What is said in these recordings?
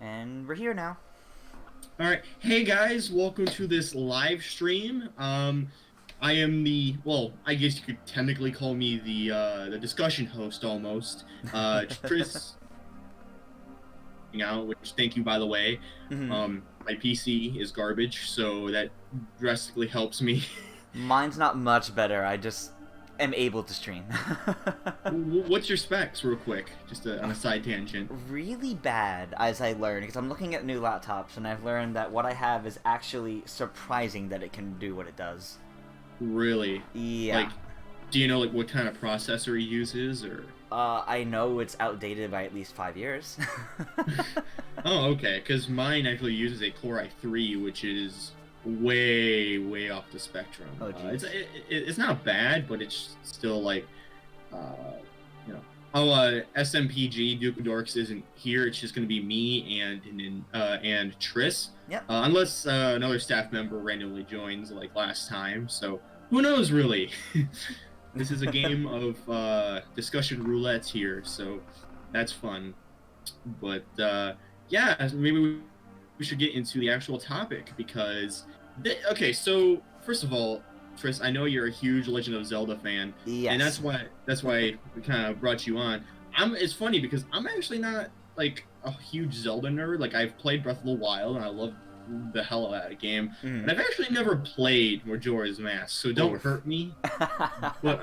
And we're here now. All right, hey guys, welcome to this live stream. I am I guess you could technically call me the discussion host almost. Tris, which thank you by the way. My PC is garbage, so that drastically helps me. Mine's not much better. I just am able to stream. What's your specs, real quick? Just on a side tangent. Really bad, as I learned, because I'm looking at new laptops, and I've learned that what I have is actually surprising that it can do what it does. Really? Yeah. Like, do you know like what kind of processor he uses, or? I know it's outdated by at least 5 years. Oh, okay, because mine actually uses a Core i3, which is way off the spectrum. Oh, geez. It's not bad, but it's still like, you know. Oh, SMPG Duke of Dorks isn't here. It's just going to be me and Tris. Yep. Unless another staff member randomly joins like last time. So who knows, really? This is a game of discussion roulette here, so that's fun. But yeah, maybe we should get into the actual topic because okay, so first of all, Tris, I know you're a huge Legend of Zelda fan, Yes. and that's why we kind of brought you on. It's funny because I'm actually not like a huge Zelda nerd. Like I've played Breath of the Wild and I love the hell out of that game, and I've actually never played Majora's Mask, so don't hurt me. But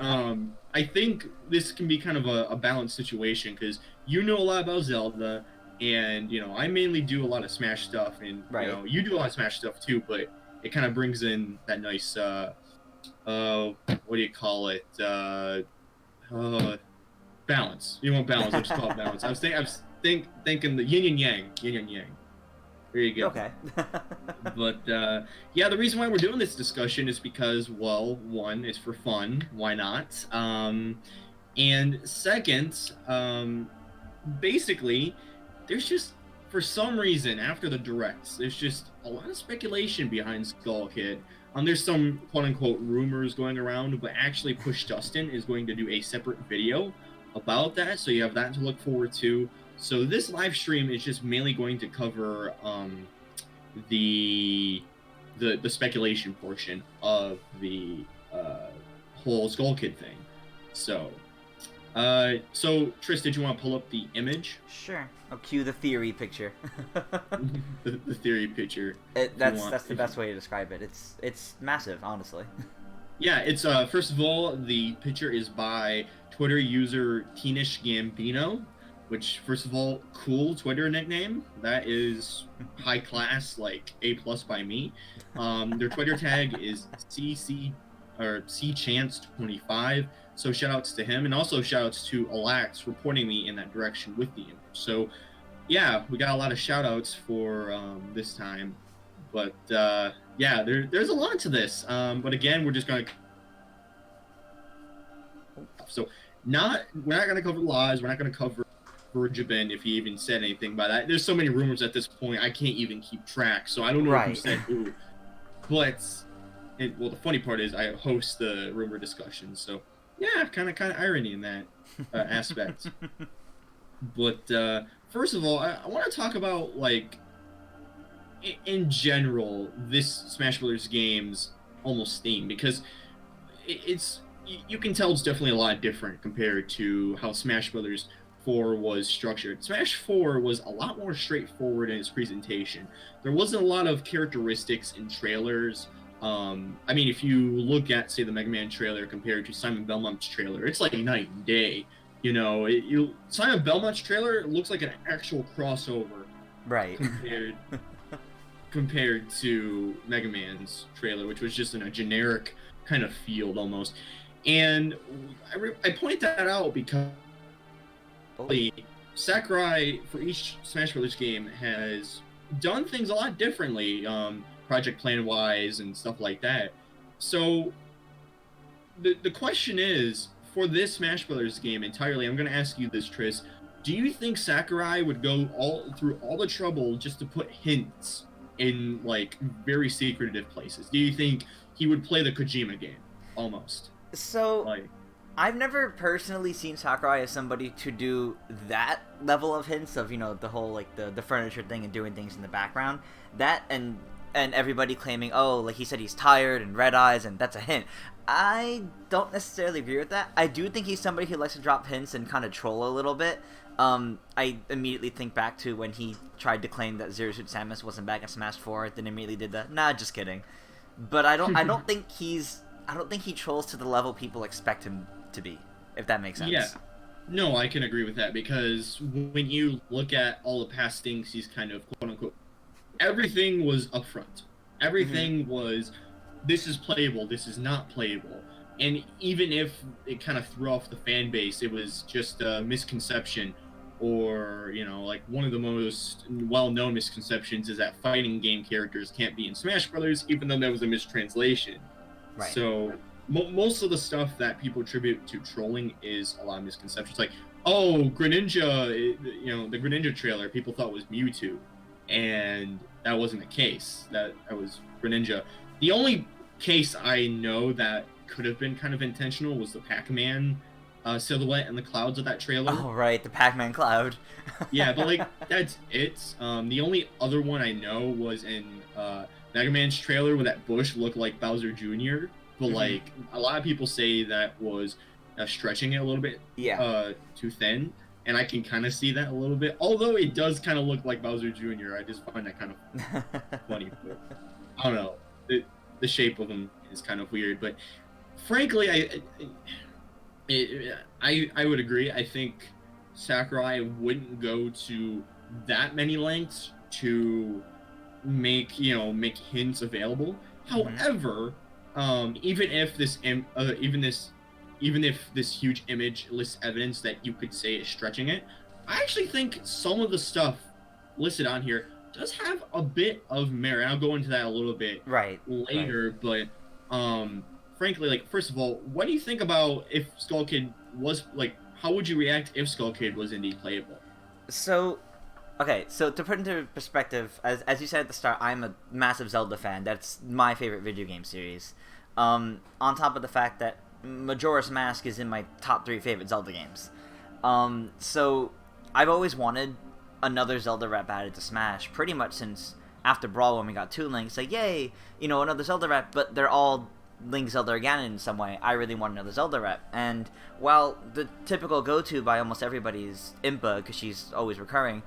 I think this can be kind of a balanced situation because you know a lot about Zelda, and you know I mainly do a lot of Smash stuff, and Right. you know you do a lot of Smash stuff too. But it kind of brings in that nice what do you call it? Balance. You want balance? I'll just call it balance. I was thinking the yin and yang. There you go. Okay. But yeah, the reason why we're doing this discussion is because, well, one, it's for fun. Why not? And second, basically, there's just, for some reason, after the directs, there's just a lot of speculation behind Skull Kid. There's some quote-unquote rumors going around, but actually Push Dustin is going to do a separate video about that, so you have that to look forward to. So this live stream is just mainly going to cover the speculation portion of the whole Skull Kid thing. So Tris, did you want to pull up the image? Sure. I'll cue the theory picture. the theory picture. That's the best way to describe it. It's massive, honestly. Yeah, it's first of all, the picture is by Twitter user Teenish Gambino, which, first of all, cool Twitter nickname. That is high class, like A+ by me. Their Twitter tag is CChance25. So shout outs to him, and also shout outs to Alax reporting me in that direction with the image. So yeah, we got a lot of shout outs for this time. But yeah, there's a lot to this. But again, we're just gonna we're not gonna cover lies. We're not gonna cover Jabin if he even said anything by that. There's so many rumors at this point, I can't even keep track. So I don't know who said who. But well, the funny part is I host the rumor discussion. So yeah, kind of irony in that aspect. But first of all, I want to talk about like in general this Smash Brothers game's almost theme, because it's you can tell it's definitely a lot different compared to how Smash Brothers 4 was structured. Smash 4 was a lot more straightforward in its presentation. There wasn't a lot of characteristics in trailers. I mean, if you look at, say, the Mega Man trailer compared to Simon Belmont's trailer, it's like night and day. You know, Simon Belmont's trailer looks like an actual crossover, right? Compared to Mega Man's trailer, which was just in a generic kind of field almost. And I point that out because Sakurai, for each Smash Brothers game, has done things a lot differently, project plan wise and stuff like that. So the question is, for this Smash Brothers game entirely, I'm going to ask you this, Tris. Do you think Sakurai would go through all the trouble just to put hints in like very secretive places? Do you think he would play the Kojima game almost? So I've never personally seen Sakurai as somebody to do that level of hints of, you know, the whole, like, the furniture thing and doing things in the background. That and everybody claiming, oh, like, he said he's tired and red eyes and that's a hint. I don't necessarily agree with that. I do think he's somebody who likes to drop hints and kind of troll a little bit. I immediately think back to when he tried to claim that Zero Suit Samus wasn't back in Smash 4, then immediately did that. Nah, just kidding. But I don't think he trolls to the level people expect him to be, if that makes sense. Yeah. No, I can agree with that, because when you look at all the past things he's kind of, quote-unquote, everything was upfront. Everything was, this is playable, this is not playable. And even if it kind of threw off the fan base, it was just a misconception, or, you know, like, one of the most well-known misconceptions is that fighting game characters can't be in Smash Brothers, even though that was a mistranslation. Right. So most of the stuff that people attribute to trolling is a lot of misconceptions. Like, oh, Greninja, you know, the Greninja trailer, people thought was Mewtwo, and that wasn't the case. That was Greninja. The only case I know that could have been kind of intentional was the Pac-Man silhouette in the clouds of that trailer. Oh, right, the Pac-Man cloud. Yeah, but, like, that's it. The only other one I know was in Mega Man's trailer, where that bush looked like Bowser Jr., but, like, a lot of people say that was stretching it a little bit too thin, and I can kind of see that a little bit, although it does kind of look like Bowser Jr. I just find that kind of funny. But, I don't know. The shape of him is kind of weird, but frankly, I would agree. I think Sakurai wouldn't go to that many lengths to make hints available. However, even if this huge image lists evidence that you could say is stretching it, I actually think some of the stuff listed on here does have a bit of merit. I'll go into that a little bit later, but frankly, like, first of all, what do you think about if Skull Kid was, like, how would you react if Skull Kid was indeed playable? So, okay, so to put into perspective, as you said at the start, I'm a massive Zelda fan. That's my favorite video game series. On top of the fact that Majora's Mask is in my top 3 favorite Zelda games. So I've always wanted another Zelda rep added to Smash, pretty much since after Brawl when we got 2 Links. Like, yay, you know, another Zelda rep, but they're all Link, Zelda, or Ganon in some way. I really want another Zelda rep. And while the typical go-to by almost everybody is Impa, because she's always recurring,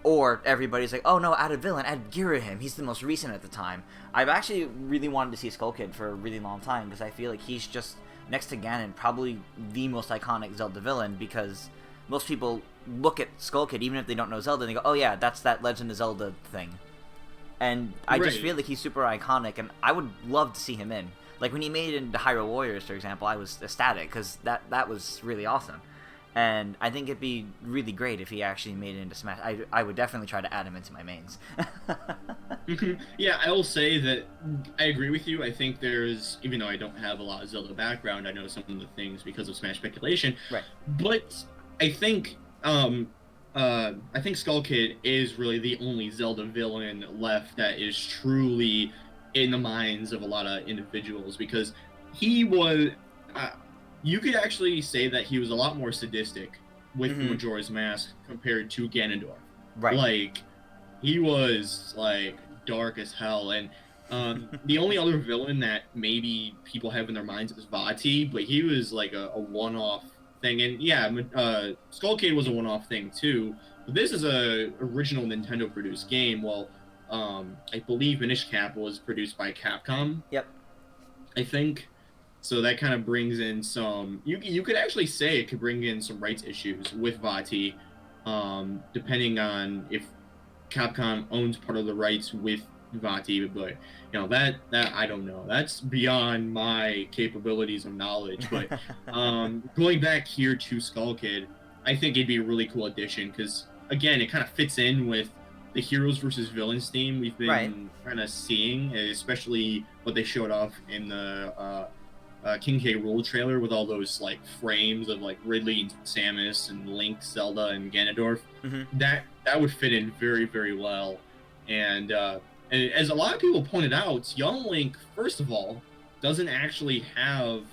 or everybody's like, oh no, add a villain, add Girahim, he's the most recent at the time. I've actually really wanted to see Skull Kid for a really long time, because I feel like he's just, next to Ganon, probably the most iconic Zelda villain, because most people look at Skull Kid, even if they don't know Zelda, and they go, oh yeah, that's that Legend of Zelda thing. And I just feel like he's super iconic, and I would love to see him in. Like, when he made it into Hyrule Warriors, for example, I was ecstatic, because that was really awesome. And I think it'd be really great if he actually made it into Smash. I would definitely try to add him into my mains. Yeah, I will say that I agree with you. I think there's, even though I don't have a lot of Zelda background, I know some of the things because of Smash speculation. Right. But I think Skull Kid is really the only Zelda villain left that is truly in the minds of a lot of individuals, because he was... you could actually say that he was a lot more sadistic with Majora's Mask compared to Ganondorf. Right. Like, he was, like, dark as hell, and the only other villain that maybe people have in their minds is Vati, but he was, like, a one-off thing. And, yeah, Skull Kid was a one-off thing, too. But this is a original Nintendo-produced game. Well, I believe Minish Cap was produced by Capcom. Yep. I think. So that kind of brings in some... You could actually say it could bring in some rights issues with Vati, depending on if Capcom owns part of the rights with Vati. But, you know, that I don't know. That's beyond my capabilities of knowledge. But going back here to Skull Kid, I think it'd be a really cool addition, because, again, it kind of fits in with the heroes versus villains theme we've been kind of seeing, especially what they showed off in the... King K. Rool trailer with all those, like, frames of, like, Ridley and Samus and Link, Zelda, and Ganondorf. That would fit in very, very well. And as a lot of people pointed out, young Link, first of all, doesn't actually have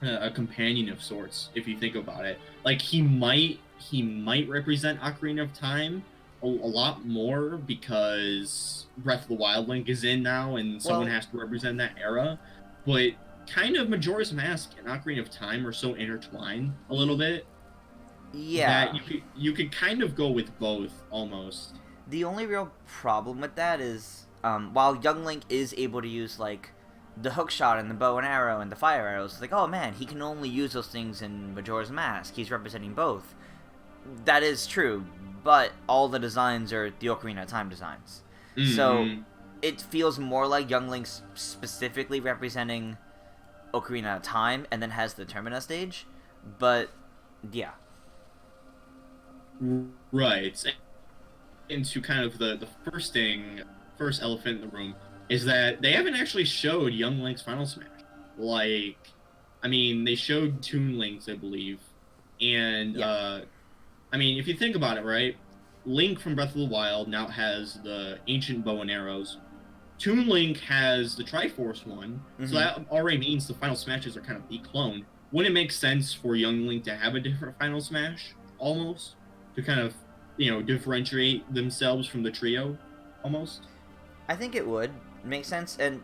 a companion of sorts, if you think about it. Like he might represent Ocarina of Time a lot more because Breath of the Wild Link is in now, and someone has to represent that era. But kind of Majora's Mask and Ocarina of Time are so intertwined a little bit. Yeah. That you could kind of go with both almost. The only real problem with that is, while Young Link is able to use like the hook shot and the bow and arrow and the fire arrows, like, oh man, he can only use those things in Majora's Mask. He's representing both. That is true, but all the designs are the Ocarina of Time designs. Mm-hmm. So it feels more like Young Link's specifically representing Ocarina of Time and then has the Termina stage. But yeah. Right. Into kind of the first elephant in the room is that they haven't actually showed Young Link's Final Smash. Like, I mean, they showed Toon Link's, I believe, and I mean, if you think about it, right, Link from Breath of the Wild now has the ancient bow and arrows. Toon Link has the Triforce one, so that already means the Final Smashes are kind of decloned. Wouldn't it make sense for Young Link to have a different Final Smash, almost, to kind of, you know, differentiate themselves from the trio, almost? I think it would make sense, and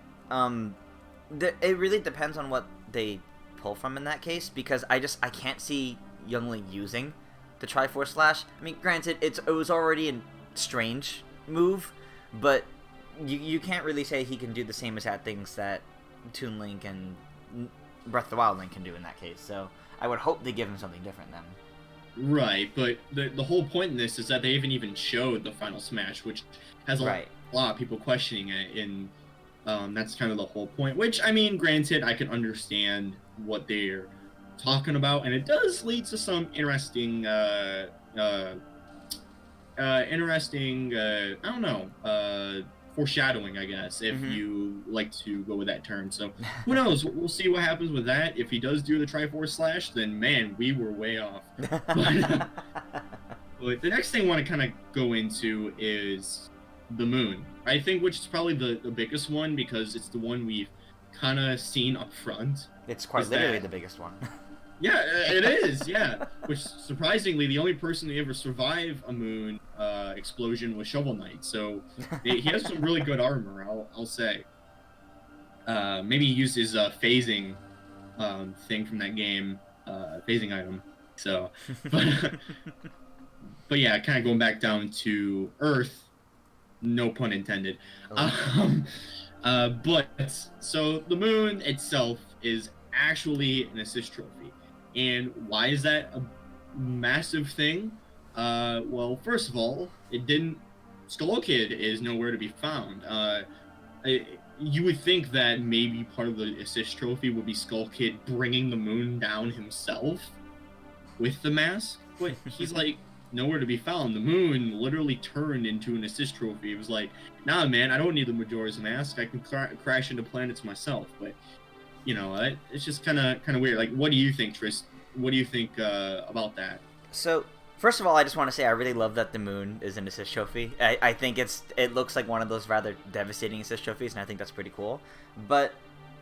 it really depends on what they pull from in that case, because I can't see Young Link using the Triforce Slash. I mean, granted, it was already a strange move, but you can't really say he can do the same exact things that Toon Link and Breath of the Wild Link can do in that case, so I would hope they give him something different then. Right, but the whole point in this is that they haven't even showed the Final Smash, which has a lot of people questioning it, and that's kind of the whole point. Which, I mean, granted, I can understand what they're talking about, and it does lead to some interesting, I don't know, foreshadowing, I guess, if you like to go with that term. So who knows? We'll see what happens with that. If he does do the Triforce Slash, then man, we were way off. But the next thing I want to kind of go into is the moon. I think, which is probably the biggest one, because it's the one we've kind of seen up front. It's quite literally the biggest one. Yeah, it is, yeah. Which, surprisingly, the only person to ever survive a moon explosion was Shovel Knight. So he has some really good armor, I'll say. Maybe he used his phasing thing from that game, phasing item. So, but yeah, kind of going back down to Earth, no pun intended. But so the moon itself is actually an assist trophy. And why is that a massive thing? Well, first of all, Skull Kid is nowhere to be found. You would think that maybe part of the assist trophy would be Skull Kid bringing the moon down himself with the mask, but he's like nowhere to be found. The moon literally turned into an assist trophy. It was like, nah, man, I don't need the Majora's Mask. I can crash into planets myself. But you know, it's just kind of weird. Like, what do you think, Tris? What do you think about that? So, first of all, I just want to say I really love that the moon is an assist trophy. I think it looks like one of those rather devastating assist trophies, and I think that's pretty cool. But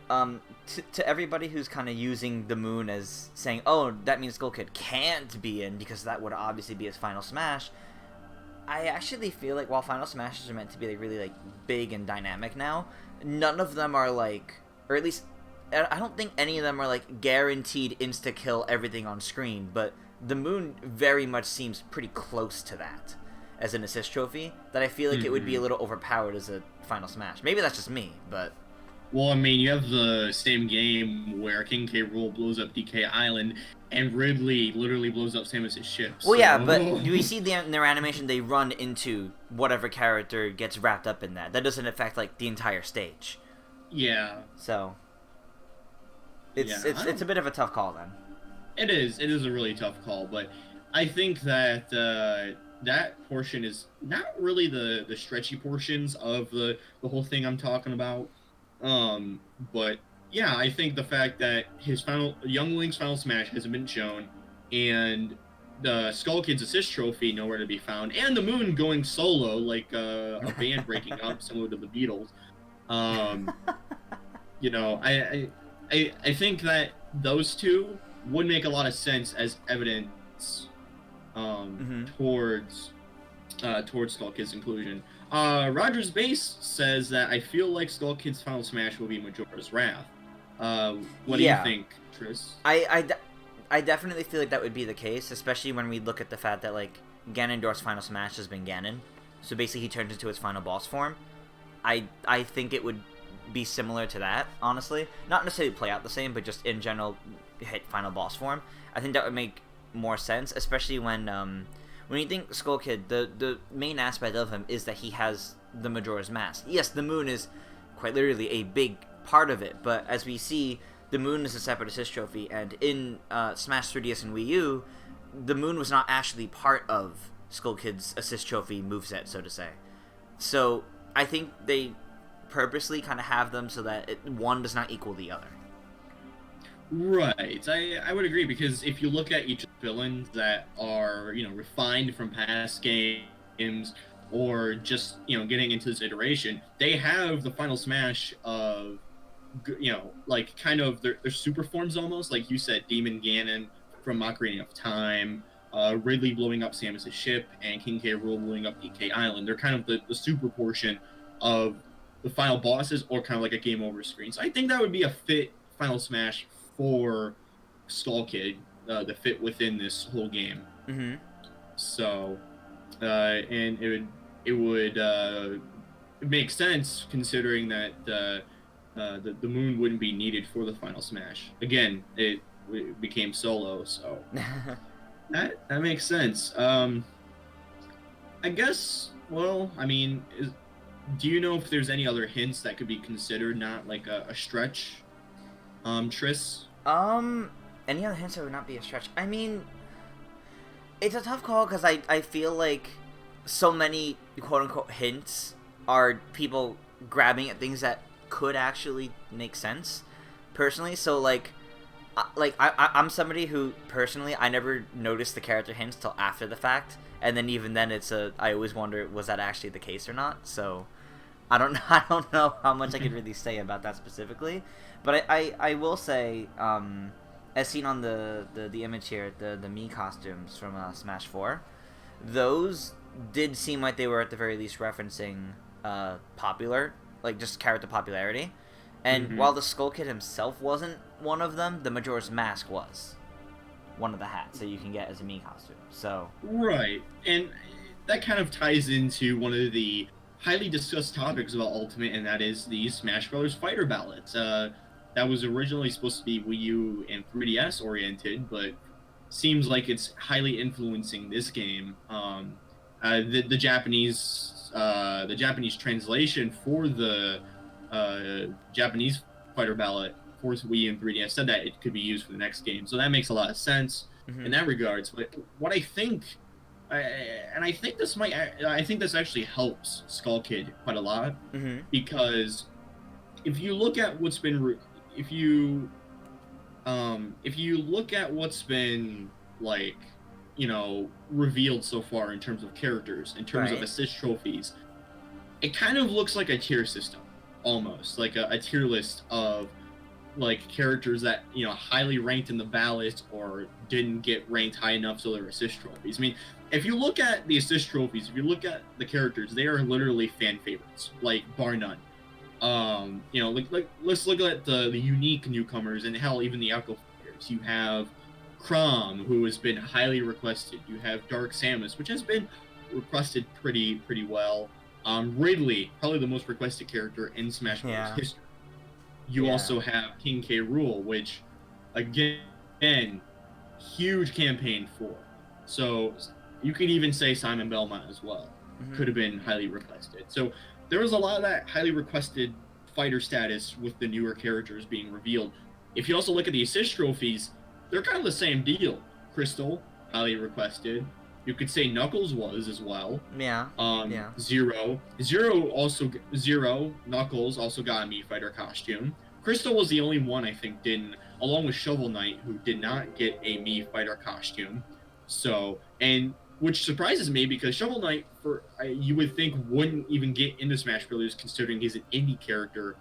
to everybody who's kind of using the moon as saying, oh, that means Skull Kid can't be in because that would obviously be his final smash, I actually feel like while final smashes are meant to be like really like big and dynamic now, none of them are like, or at least I don't think any of them are like guaranteed insta-kill everything on screen, but the moon very much seems pretty close to that as an assist trophy, that I feel like it would be a little overpowered as a final smash. Maybe that's just me, but... Well, I mean, you have the same game where King K. Rool blows up DK Island, and Ridley literally blows up Samus's ship. Well, yeah, but we see in their animation they run into whatever character gets wrapped up in that. That doesn't affect, like, the entire stage. Yeah. So... It's a bit of a tough call then. It is a really tough call, but I think that that portion is not really the stretchy portions of the whole thing I'm talking about. But yeah, I think the fact that Young Link's final smash hasn't been shown, and the Skull Kid's assist trophy nowhere to be found, and the moon going solo like a band breaking up, similar to the Beatles. You know, I think that those two would make a lot of sense as evidence towards Skull Kid's inclusion. Rogers Base says that I feel like Skull Kid's final smash will be Majora's Wrath. What do you think, Tris? I definitely feel like that would be the case, especially when we look at the fact that like Ganondorf's final smash has been Ganon, so basically he turns into his final boss form. I think it would be similar to that, honestly. Not necessarily play out the same, but just in general hit final boss form. I think that would make more sense, especially when you think Skull Kid, the main aspect of him is that he has the Majora's Mask. Yes, the moon is quite literally a big part of it, but as we see, the moon is a separate assist trophy, and in Smash 3DS and Wii U, the moon was not actually part of Skull Kid's assist trophy moveset, so to say. So I think they purposely kind of have them so that one does not equal the other. Right, I would agree, because if you look at each of the villains that are, refined from past games, or just, getting into this iteration, they have the final smash of, like, kind of their super forms almost, like you said, Demon Ganon from Ocarina of Time, Ridley blowing up Samus's ship, and King K. Rool blowing up DK Island. They're kind of the super portion of the final bosses, or kind of like a game over screen. So I think that would be a fit final smash for Skull Kid, the fit within this whole game. Mm-hmm. So, and it would make sense, considering that the moon wouldn't be needed for the final smash. Again, it became solo, so that makes sense. I guess. Well, I mean, do you know if there's any other hints that could be considered not like a stretch? Tris? Any other hints that would not be a stretch? I mean, it's a tough call, because I feel like so many quote-unquote hints are people grabbing at things that could actually make sense, personally. So, I'm somebody who, personally, I never noticed the character hints till after the fact, and then even then I always wonder, was that actually the case or not? So, I don't know how much I could really say about that specifically, but I will say, as seen on the image here, the Mii costumes from Smash 4, those did seem like they were at the very least referencing popular, like just character popularity, and while the Skull Kid himself wasn't one of them, the Majora's Mask was one of the hats that you can get as a Mii costume. So right, and that kind of ties into one of the highly discussed topics about Ultimate, and that is the Smash Brothers Fighter Ballot. That was originally supposed to be Wii U and 3DS oriented, but seems like it's highly influencing this game. The Japanese translation for the Japanese Fighter Ballot for Wii U and 3DS said that it could be used for the next game, so that makes a lot of sense in that regards. But what I think, I think this actually helps Skull Kid quite a lot, because if you look at what's been if you look at what's been revealed so far in terms of characters, in terms of assist trophies, it kind of looks like a tier system, almost like a tier list of characters that highly ranked in the ballot or didn't get ranked high enough, so they're assist trophies. I mean, if you look at the assist trophies, if you look at the characters, they are literally fan favorites, bar none. Let's look at the unique newcomers, and hell, even the alcohol players. You have Crom, who has been highly requested. You have Dark Samus, which has been requested pretty well. Ridley, probably the most requested character in Smash Bros. History. You also have King K. Rool, which, again, huge campaign for. So you could even say Simon Belmont as well. Could have been highly requested. So there was a lot of that highly requested fighter status with the newer characters being revealed. If you also look at the assist trophies, they're kind of the same deal. Crystal, highly requested. You could say Knuckles was as well. Zero, Knuckles also got a Mii Fighter costume. Crystal was the only one I think didn't, along with Shovel Knight, who did not get a Mii Fighter costume. So, and which surprises me, because Shovel Knight, you would think, wouldn't even get into Smash Bros. Considering he's an indie character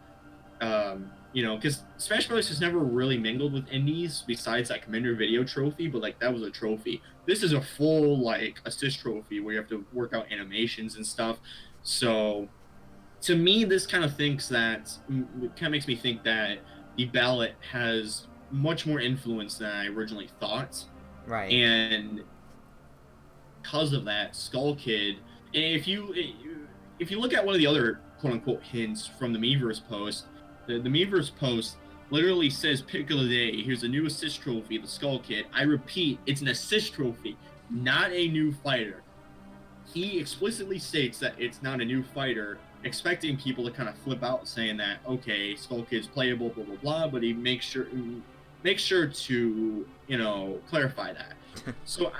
Because Smash Bros. Has never really mingled with indies besides that Commander Video trophy, but like that was a trophy. This is a full like assist trophy where you have to work out animations and stuff. So to me, this kind of makes me think that the ballot has much more influence than I originally thought. Right. And because of that, Skull Kid, and if you look at one of the other quote unquote hints from the Miiverse post, the Miiverse post literally says pick of the day, here's a new assist trophy, the Skull Kid. I repeat, it's an assist trophy, not a new fighter. He explicitly states that it's not a new fighter, expecting people to kind of flip out saying that, okay, Skull Kid's playable, blah blah blah, but he makes sure to, clarify that. So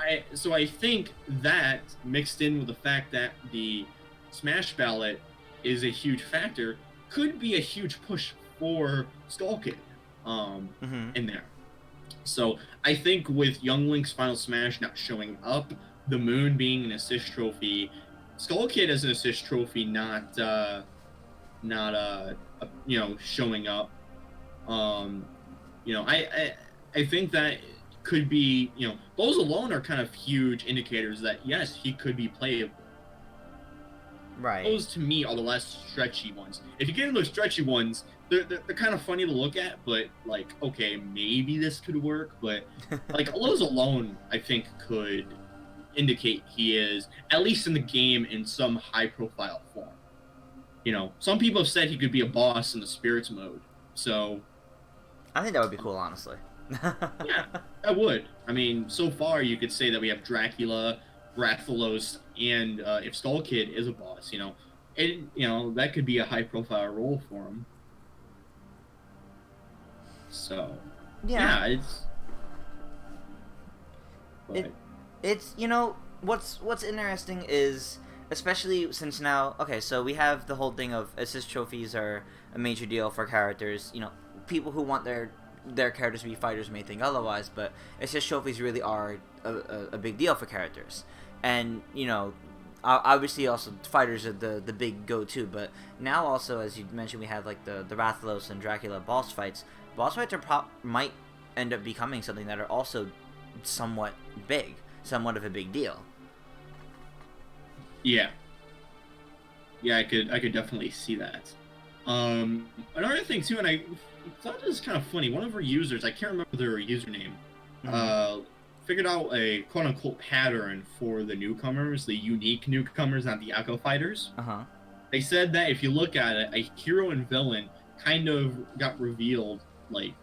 I think that mixed in with the fact that the Smash ballot is a huge factor could be a huge push for Skull Kid in there. So I think with Young Link's Final Smash not showing up, the Moon being an assist trophy, Skull Kid as an assist trophy not showing up. I think that could be, those alone are kind of huge indicators that yes, he could be playable. Right. Those to me are the less stretchy ones. If you get into those stretchy ones, they're kind of funny to look at, but like, okay, maybe this could work, but like those alone, I think could indicate he is at least in the game in some high-profile form. Some people have said he could be a boss in the spirits mode, so I think that would be cool, honestly. Yeah, I would. I mean, so far you could say that we have Dracula, Rathalos, and if Skull Kid is a boss, that could be a high-profile role for him. So, yeah it's what's interesting is, especially since now, okay, so we have the whole thing of assist trophies are a major deal for characters. People who want their characters to be fighters may think otherwise, but assist trophies really are a big deal for characters. And obviously also fighters are the big go-to, but now also, as you mentioned, we have like the Rathalos and Dracula boss fights. Boss fights might end up becoming something that are also somewhat of a big deal. Yeah, I could definitely see that. Another thing too, and I thought this was kind of funny. One of our users, I can't remember their username, figured out a quote-unquote pattern for the newcomers, the unique newcomers, not the Echo Fighters. They said that if you look at it, a hero and villain kind of got revealed, like,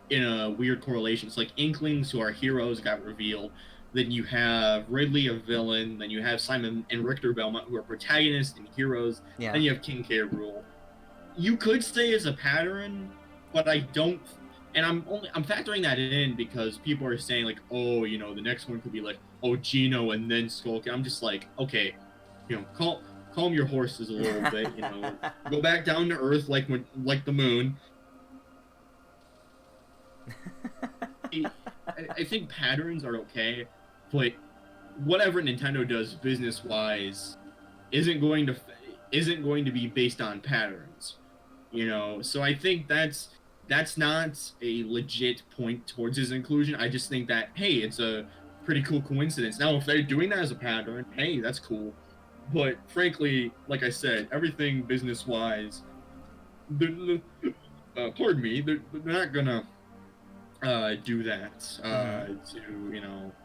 in a weird correlation. It's like Inklings, who are heroes, got revealed. Then you have Ridley, a villain. Then you have Simon and Richter Belmont, who are protagonists and heroes. Yeah. Then you have King K. Rool. You could say it's a pattern, but I don't. And I'm factoring that in because people are saying like, oh, the next one could be like, oh, Gino and then Skull Kid. I'm just like, okay, calm your horses a little bit. Go back down to earth like the Moon. I think patterns are okay, but whatever Nintendo does business-wise isn't going to be based on patterns, So I think that's not a legit point towards his inclusion. I just think that, hey, it's a pretty cool coincidence. Now, if they're doing that as a pattern, hey, that's cool. But frankly, like I said, everything business-wise, pardon me, they're not gonna do that to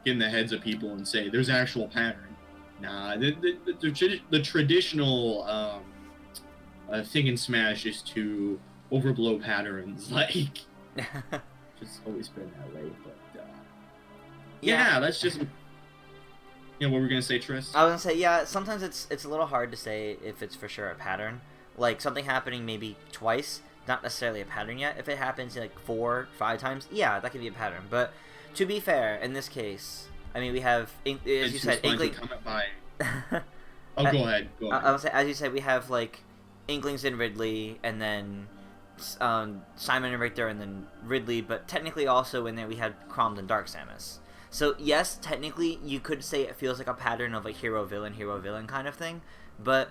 get in the heads of people and say there's an actual pattern. Nah, the traditional thing in Smash is to overblow patterns, like it's always been that way. But yeah, that's just what we're gonna say, Tris. I was gonna say, yeah. Sometimes it's a little hard to say if it's for sure a pattern, like something happening maybe twice. Not necessarily a pattern yet. If it happens like 4, 5 times, yeah, that could be a pattern. But to be fair, in this case, I mean, we have, as you said, Inkling. Oh, go ahead. I was say, as you said, we have like Inklings and Ridley, and then Simon and Richter, and then Ridley. But technically, also in there, we had Chromed and Dark Samus. So yes, technically, you could say it feels like a pattern of a hero villain kind of thing. But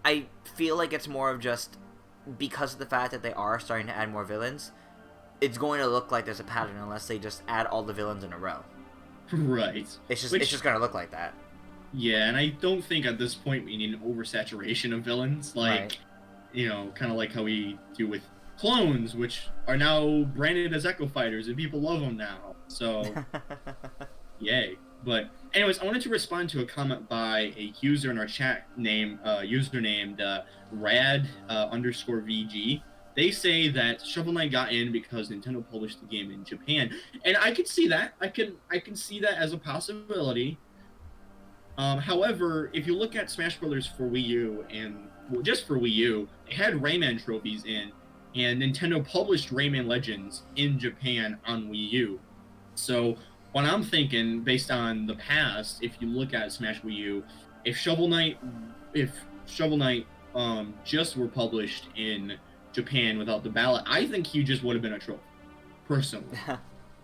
I feel like it's more of just because of the fact that they are starting to add more villains, it's going to look like there's a pattern unless they just add all the villains in a row. Right. It's just going to look like that. Yeah, and I don't think at this point we need an oversaturation of villains. Like, Right. Kind of like how we do with clones, which are now branded as Echo Fighters, and people love them now. So, yay. But anyways, I wanted to respond to a comment by a user in our chat named rad_VG. They say that Shovel Knight got in because Nintendo published the game in Japan, and I could see that. I can see that as a possibility. However, if you look at Smash Brothers for Wii U just for Wii U, they had Rayman trophies in, and Nintendo published Rayman Legends in Japan on Wii U. So what I'm thinking, based on the past, if you look at Smash Wii U, if Shovel Knight just were published in Japan without the ballot, I think he just would have been a trophy. Personally,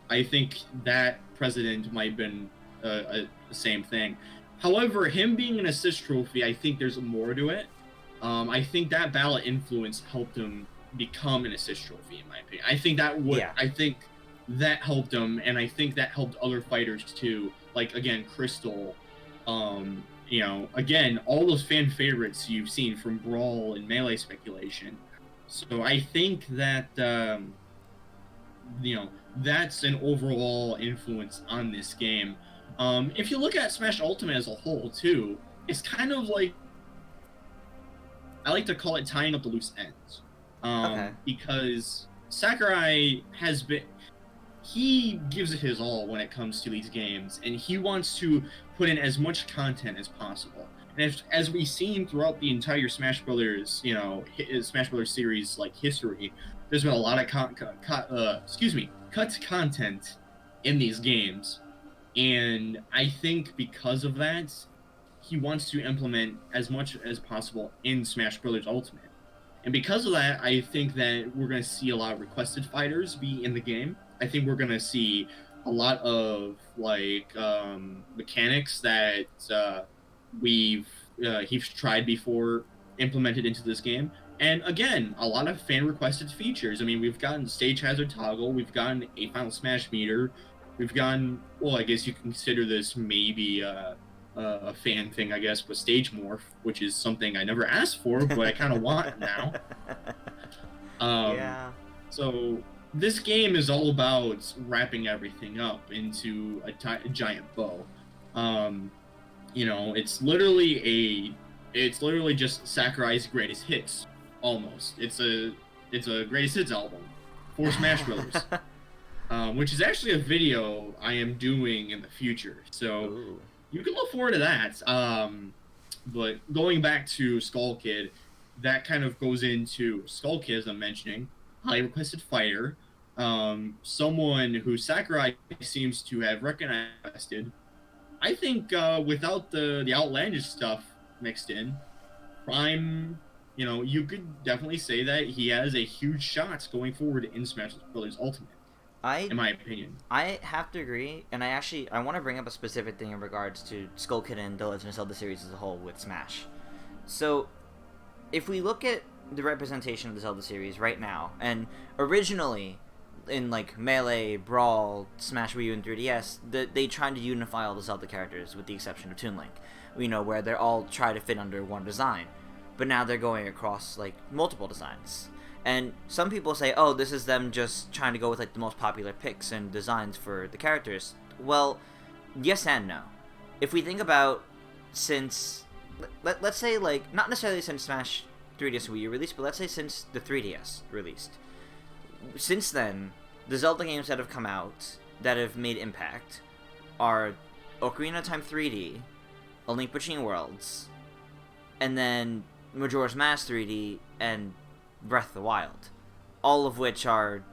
I think that precedent might have been the same thing. However, him being an assist trophy, I think there's more to it. I think that ballot influence helped him become an assist trophy, in my opinion. I think that would. Yeah. I think that helped him, and I think that helped other fighters too. Like, again, Crystal. Again, all those fan favorites you've seen from Brawl and Melee Speculation. So I think that that's an overall influence on this game. If you look at Smash Ultimate as a whole too, it's kind of like, I like to call it tying up the loose ends. Because Sakurai he gives it his all when it comes to these games, and he wants to put in as much content as possible. And as we've seen throughout the entire Smash Brothers, Smash Brothers series history, there's been a lot of cut content in these games, and I think because of that, he wants to implement as much as possible in Smash Brothers Ultimate. And because of that, I think that we're going to see a lot of requested fighters be in the game. I think we're going to see a lot of mechanics that he's tried before implemented into this game. And again, a lot of fan requested features. I mean, we've gotten Stage Hazard Toggle, we've gotten a Final Smash meter, we've gotten, well, I guess you can consider this maybe a fan thing, I guess, but Stage Morph, which is something I never asked for, but I kind of want now. Yeah. So this game is all about wrapping everything up into a giant bow. It's literally just Sakurai's greatest hits, almost. It's a greatest hits album for Smash Brothers, which is actually a video I am doing in the future. So ooh, you can look forward to that. But going back to Skull Kid, that kind of goes into Skull Kid, as I'm mentioning, highly requested fighter, someone who Sakurai seems to have recognized. I think without the outlandish stuff mixed in, Prime, you could definitely say that he has a huge shot going forward in Smash Bros. Ultimate. In my opinion, I have to agree, and I want to bring up a specific thing in regards to Skull Kid and the Legend of Zelda series as a whole with Smash. So, if we look at the representation of the Zelda series right now, and originally in Melee, Brawl, Smash Wii U, and 3DS, they tried to unify all the Zelda characters with the exception of Toon Link. Where they're all try to fit under one design, but now they're going across multiple designs. And some people say, oh, this is them just trying to go with the most popular picks and designs for the characters. Well, yes and no. If we think about since, let's say not necessarily since Smash 3DS Wii U released, but let's say since the 3DS released. Since then, the Zelda games that have come out that have made impact are Ocarina of Time 3D, A Link Between Worlds, and then Majora's Mask 3D, and Breath of the Wild, all of which are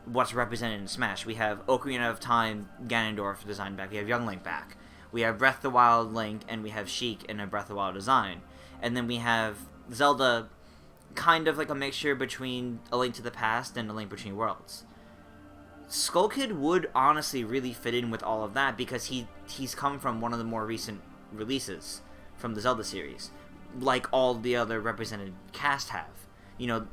what's represented in Smash. We have Ocarina of Time, Ganondorf design back, we have Young Link back, we have Breath of the Wild Link, and we have Sheik in a Breath of the Wild design, and then we have Zelda kind of a mixture between A Link to the Past and A Link Between Worlds. Skull Kid would honestly really fit in with all of that because he's come from one of the more recent releases from the Zelda series, like all the other represented cast have. you know,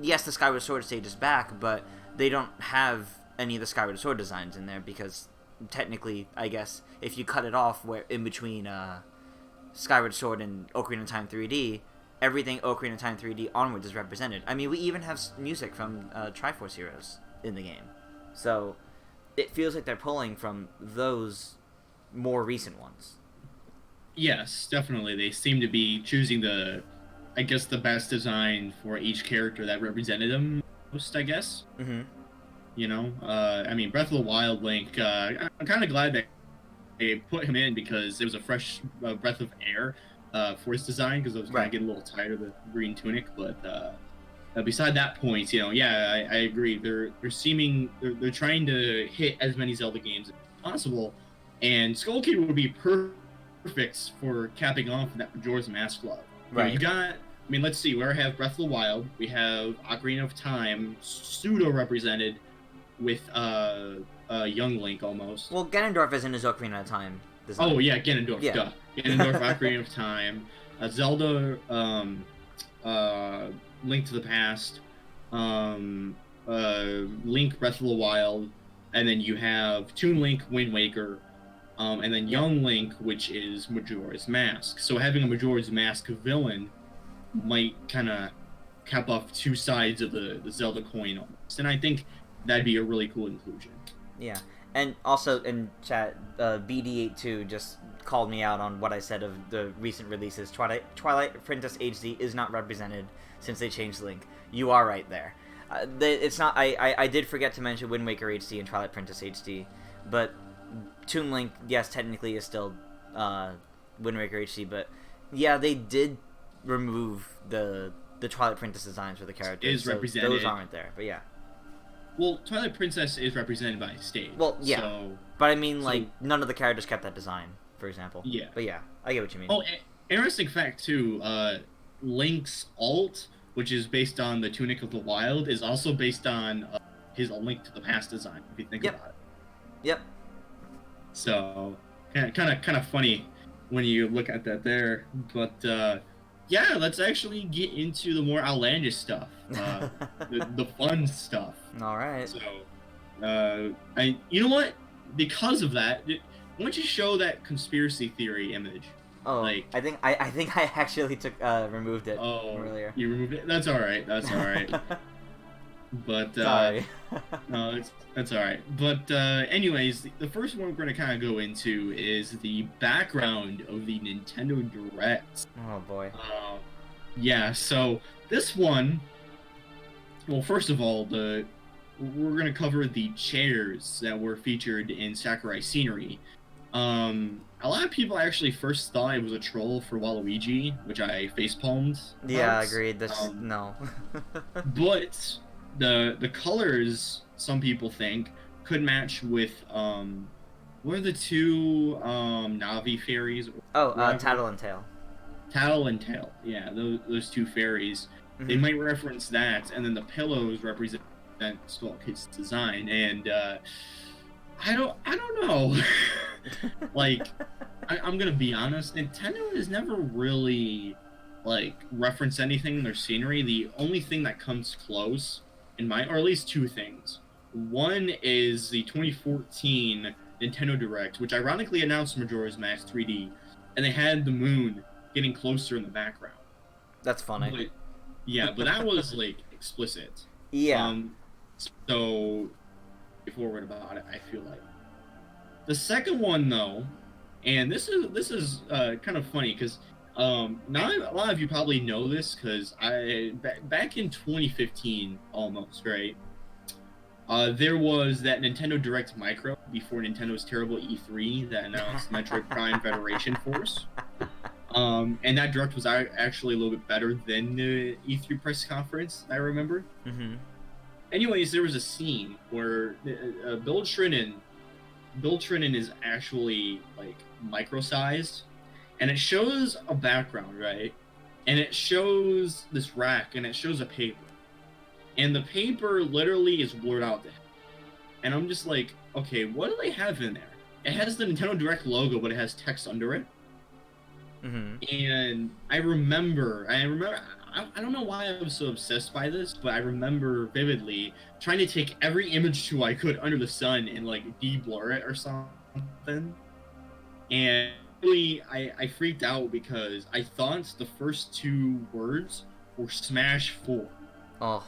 yes, the Skyward Sword stage is back, but they don't have any of the Skyward Sword designs in there because technically, I guess, if you cut it off where in between Skyward Sword and Ocarina of Time 3D, everything Ocarina of Time 3D onwards is represented. I mean, we even have music from Triforce Heroes in the game. So it feels like they're pulling from those more recent ones. Yes, definitely. They seem to be choosing the best design for each character that represented them most, I guess. Mm-hmm. You know, I mean, Breath of the Wild Link, I'm kind of glad that they put him in because it was a fresh breath of air for his design, because I was kind of getting a little tired of the green tunic. But beside that point, you know, yeah, I agree. They're trying to hit as many Zelda games as possible, and Skull Kid would be perfect for capping off that Majora's Mask love. Right. You got, I mean, let's see. We have Breath of the Wild. We have Ocarina of Time, pseudo represented with young Link almost. Well, Ganondorf is in his Ocarina of Time design. Oh yeah, Ganondorf. Yeah. Duh. Ganondorf, Ocarina of Time, Zelda, Link to the Past, Link, Breath of the Wild, and then you have Toon Link, Wind Waker, and then Young Link, which is Majora's Mask. So having a Majora's Mask villain might kind of cap off two sides of the Zelda coin almost, and I think that'd be a really cool inclusion. Yeah, and also in chat, BD82 just called me out on what I said of the recent releases. Twilight Princess HD is not represented since they changed Link. You are right there. It's not. I did forget to mention Wind Waker HD and Twilight Princess HD, but Toon Link, yes, technically is still Wind Waker HD, but yeah, they did remove the Twilight Princess designs for the characters. Is represented. Those aren't there, but yeah. Well, Twilight Princess is represented by stage. Well, yeah, so, but I mean, like, none of the characters kept that design, for example. Yeah. But yeah, I get what you mean. Oh, interesting fact too. Link's alt, which is based on the Tunic of the Wild, is also based on his A Link to the Past design. If you think about it. Yep. So, kind of funny when you look at that there. But yeah, let's actually get into the more outlandish stuff, the fun stuff. All right. So, you know what? Because of that, why don't you show that conspiracy theory image? Oh, like, I think I actually removed it earlier. You removed it? That's all right. That's all right. But sorry. No, that's all right. But anyways, the first one we're going to kind of go into is the background of the Nintendo Direct. Oh boy. Yeah. So this one, well, first of all, we're going to cover the chairs that were featured in Sakurai scenery. A lot of people actually first thought it was a troll for Waluigi, which I facepalmed. Yeah, agreed. No. But the colors, some people think, could match with what are the two Navi fairies? Tattle and Tail. Tattle and Tail. Yeah, those two fairies. Mm-hmm. They might reference that, and then the pillows represent Skull Kid's design. And I don't know. Like, I'm gonna be honest. Nintendo has never really referenced anything in their scenery. The only thing that comes close, or at least two things. One is the 2014 Nintendo Direct, which ironically announced Majora's Mask 3D, and they had the moon getting closer in the background. That's funny. But that was explicit. Yeah. So, be forward about it. I feel like the second one though, and this is kind of funny because not a lot of you probably know this because back in 2015 almost, right? There was that Nintendo Direct Micro before Nintendo's terrible E3 that announced Metroid Prime Federation Force. And that Direct was actually a little bit better than the E3 press conference, I remember. Mm-hmm. Anyways, there was a scene where Bill Trinan is actually micro-sized, and it shows a background, right? And it shows this rack, and it shows a paper. And the paper literally is blurred out to him. And I'm just like, okay, what do they have in there? It has the Nintendo Direct logo, but it has text under it. Mm-hmm. And I remember, I don't know why I was so obsessed by this, but I remember vividly trying to take every image tool I could under the sun and like de-blur it or something. And really, I freaked out because I thought the first two words were Smash 4. Oh.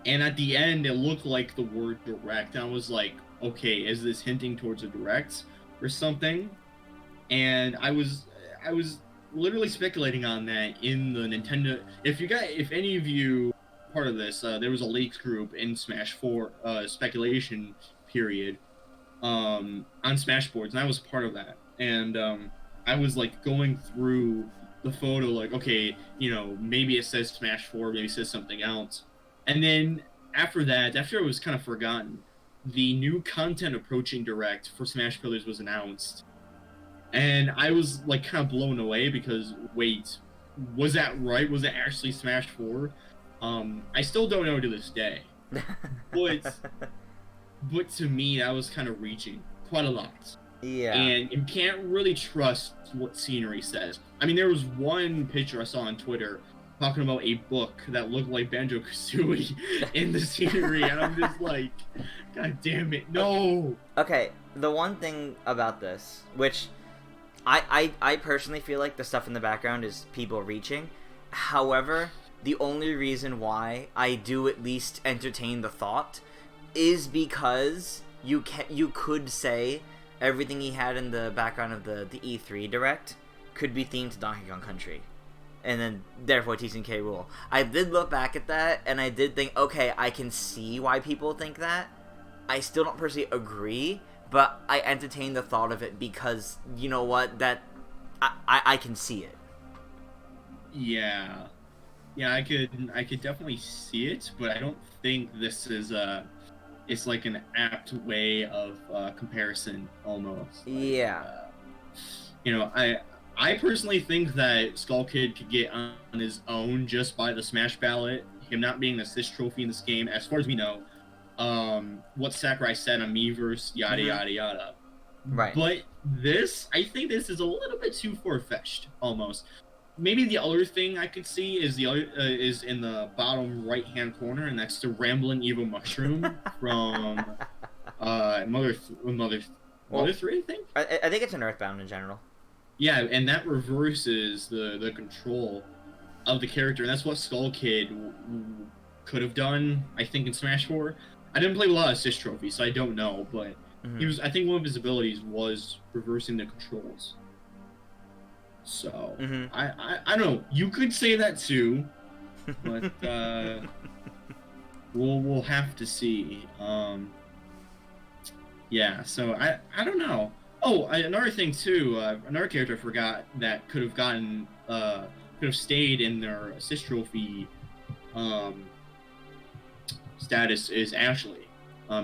And at the end, it looked like the word direct. And I was like, okay, is this hinting towards a direct or something? And I was literally speculating on that in the Nintendo. If any of you part of this, there was a leaks group in Smash 4 speculation period on Smash boards, and I was part of that. And I was like going through the photo, like, okay, you know, maybe it says Smash 4, maybe it says something else. And then after that, after it was kind of forgotten, the new content approaching Direct for Smash Brothers was announced. And I was like kind of blown away because, wait, was that right? Was it actually Smash 4? I still don't know to this day. But to me, that was kind of reaching quite a lot. Yeah. And you can't really trust what scenery says. I mean, there was one picture I saw on Twitter talking about a book that looked like Banjo-Kazooie in the scenery, and I'm just like, God damn it, no! Okay, the one thing about this, which I personally feel like the stuff in the background is people reaching. However, the only reason why I do at least entertain the thought is because you could say everything he had in the background of the E3 Direct could be themed to Donkey Kong Country. And then, therefore, TCK rule. I did look back at that, and I did think, okay, I can see why people think that. I still don't personally agree, but I entertain the thought of it because, you know what, that I can see it. Yeah. Yeah, I could definitely see it, but I don't think this is it's like an apt way of comparison almost. Like, yeah. You know, I personally think that Skull Kid could get on his own just by the Smash Ballot, him not being an assist trophy in this game, as far as we know. What Sakurai said on Miiverse, yada yada yada. Right. But this, I think this is a little bit too far-fetched, almost. Maybe the other thing I could see is is in the bottom right-hand corner, and that's the Rambling Evil Mushroom from Mother 3, I think? I think it's an Earthbound in general. Yeah, and that reverses the control of the character, and that's what Skull Kid could have done, I think, in Smash 4. I didn't play a lot of assist trophies, so I don't know, but I think one of his abilities was reversing the controls. So, I don't know, you could say that too, but we'll have to see. Yeah, so I don't know. Oh, another thing too, another character I forgot that could have stayed in their assist trophy status is Ashley.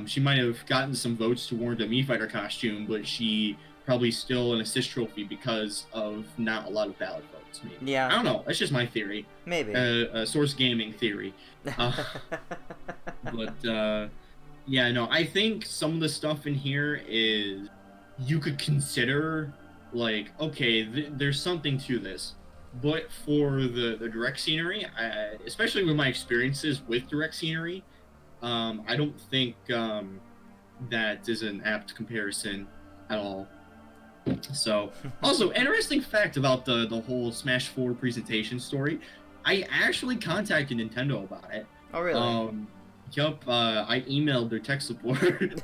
She might have gotten some votes to warrant a Mii Fighter costume, but she probably still an assist trophy because of not a lot of valid votes. Maybe. Yeah. I don't know. That's just my theory. Maybe. Source Gaming theory. But yeah, no, I think some of the stuff in here is you could consider like, okay, there's something to this. But for the direct scenery, especially with my experiences with direct scenery, I don't think that is an apt comparison at all. So, also, interesting fact about the whole Smash 4 presentation story, I actually contacted Nintendo about it. Oh, really? Yup, I emailed their tech support.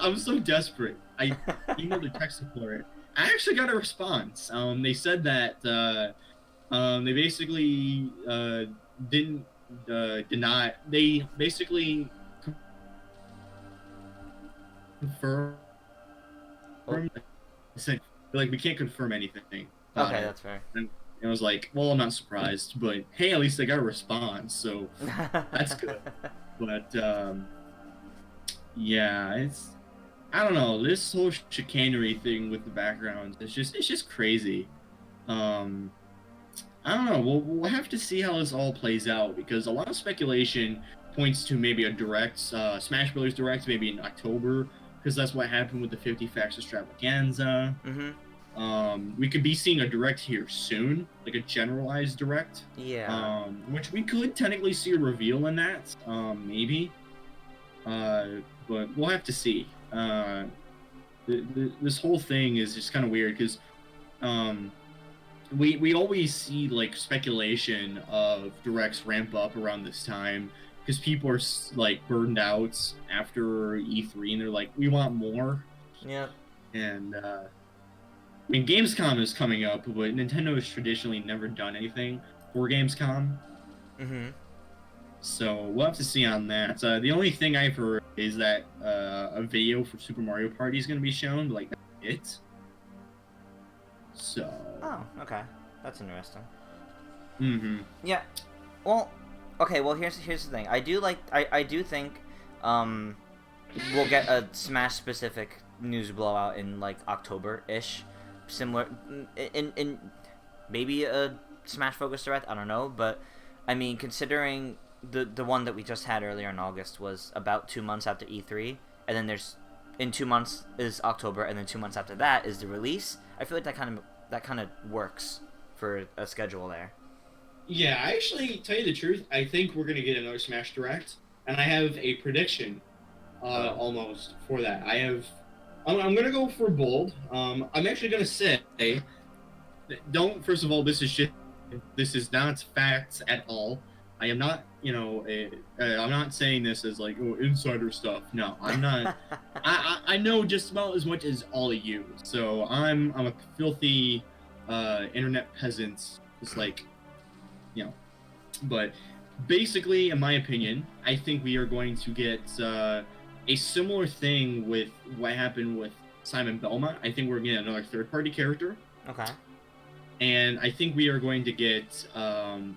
I'm so desperate. I emailed their tech support. I actually got a response. They said that they basically didn't deny. They basically confirmed. Like, we can't confirm anything. Okay, that's fair. And it was like, well, I'm not surprised, but hey, at least I got a response, so that's good. But yeah, I don't know, this whole chicanery thing with the backgrounds, it's just crazy. I don't know, we'll have to see how this all plays out, because a lot of speculation points to maybe a direct, Smash Brothers Direct, maybe in October, because that's what happened with the 50 Facts Extravaganza. We could be seeing a direct here soon, like a generalized direct. Yeah. Which we could technically see a reveal in that, maybe. But we'll have to see. This whole thing is just kind of weird because we always see like speculation of directs ramp up around this time because people are like burned out after E3 and they're like, we want more. Yeah. And I mean, Gamescom is coming up, but Nintendo has traditionally never done anything for Gamescom. Mm-hmm. So we'll have to see on that. The only thing I've heard is that a video for Super Mario Party is going to be shown, but, like, that's it. So. Oh, okay, that's interesting. Mm-hmm. Yeah. Well, okay. Well, here's the thing. I do think we'll get a Smash specific news blowout in like October-ish, similar in maybe a Smash focused direct. I don't know, but I mean, considering the one that we just had earlier in August was about 2 months after E3, and then in 2 months is October, and then 2 months after that is the release. I feel like that kind of works for a schedule there. Yeah, I actually, tell you the truth, I think we're gonna get another Smash Direct, and I have a prediction, almost for that. I'm gonna go for bold. I'm actually gonna say, first of all, this is not facts at all. I am not, I'm not saying this as like, insider stuff. No, I'm not. I know just about as much as all of you. So I'm a filthy internet peasant. Just like, but basically, in my opinion, I think we are going to get a similar thing with what happened with Simon Belmont. I think we're getting another third-party character. Okay. And I think we are going to get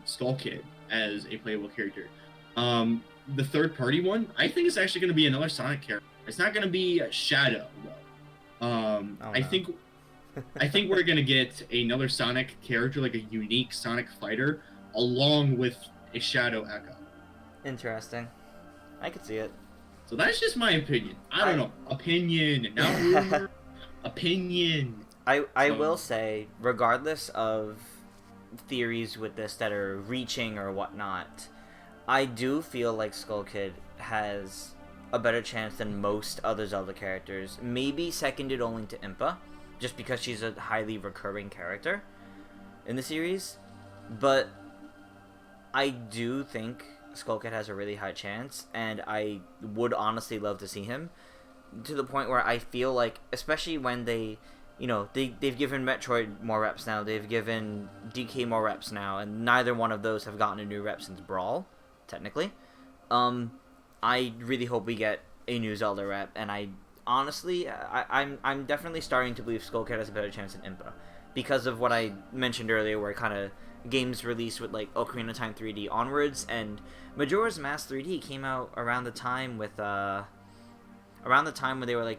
Skull Kid as a playable character. The third-party one, I think it's actually going to be another Sonic character. It's not going to be Shadow, though. I think we're going to get another Sonic character, like a unique Sonic fighter, along with a Shadow Echo. Interesting. I could see it. So that's just my opinion. I don't know. Opinion, not rumor. Opinion. I will say, regardless of theories with this that are reaching or whatnot, I do feel like Skull Kid has a better chance than most other Zelda characters. Maybe seconded only to Impa, just because she's a highly recurring character in the series. But I do think Skull Kid has a really high chance, and I would honestly love to see him, to the point where I feel like, especially when they've given Metroid more reps now, they've given DK more reps now, and neither one of those have gotten a new rep since Brawl, technically. I really hope we get a new Zelda rep, and I'm definitely starting to believe Skull Kid has a better chance than Impa, because of what I mentioned earlier, where kind of games released with like Ocarina of Time 3D onwards, and Majora's Mask 3D came out around the time when they were like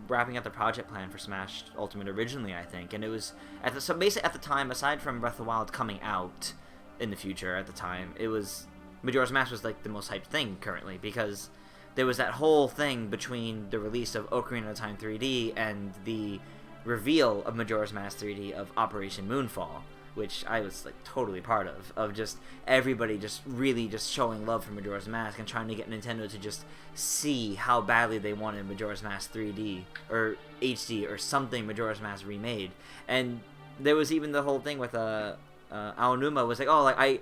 wrapping up the project plan for Smash Ultimate originally, I think, and it was basically at the time, aside from Breath of the Wild coming out in the future, at the time it was Majora's Mask was like the most hyped thing currently, because there was that whole thing between the release of Ocarina of Time 3D and the reveal of Majora's Mask 3D of Operation Moonfall, which I was like totally part of just everybody just really just showing love for Majora's Mask and trying to get Nintendo to just see how badly they wanted Majora's Mask 3D or HD or something Majora's Mask remade. And there was even the whole thing with Aonuma was like, oh, like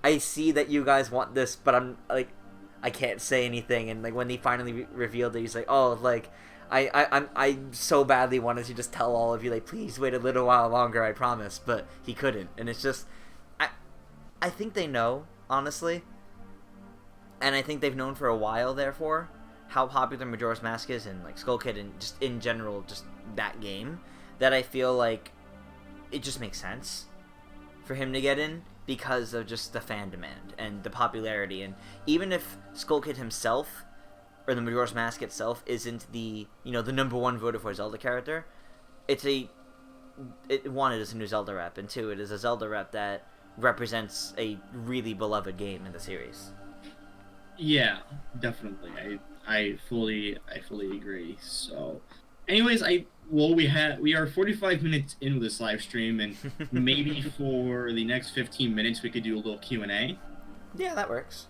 I see that you guys want this, but I'm like, I can't say anything. And like when he finally revealed it, he's like, oh, like I so badly wanted to just tell all of you, like, please wait a little while longer, I promise, but he couldn't. And it's just, I think they know, honestly, and I think they've known for a while, therefore, how popular Majora's Mask is, and like Skull Kid, and just in general, just that game, that I feel like it just makes sense for him to get in, because of just the fan demand and the popularity. And even if Skull Kid himself, or the Majora's Mask itself, isn't the the number one voted for Zelda character, it is a new Zelda rep, and two, it is a Zelda rep that represents a really beloved game in the series. Yeah, definitely. I fully agree. So, Anyways, we are 45 minutes into this live stream, and maybe for the next 15 minutes we could do a little Q&A. Yeah, that works.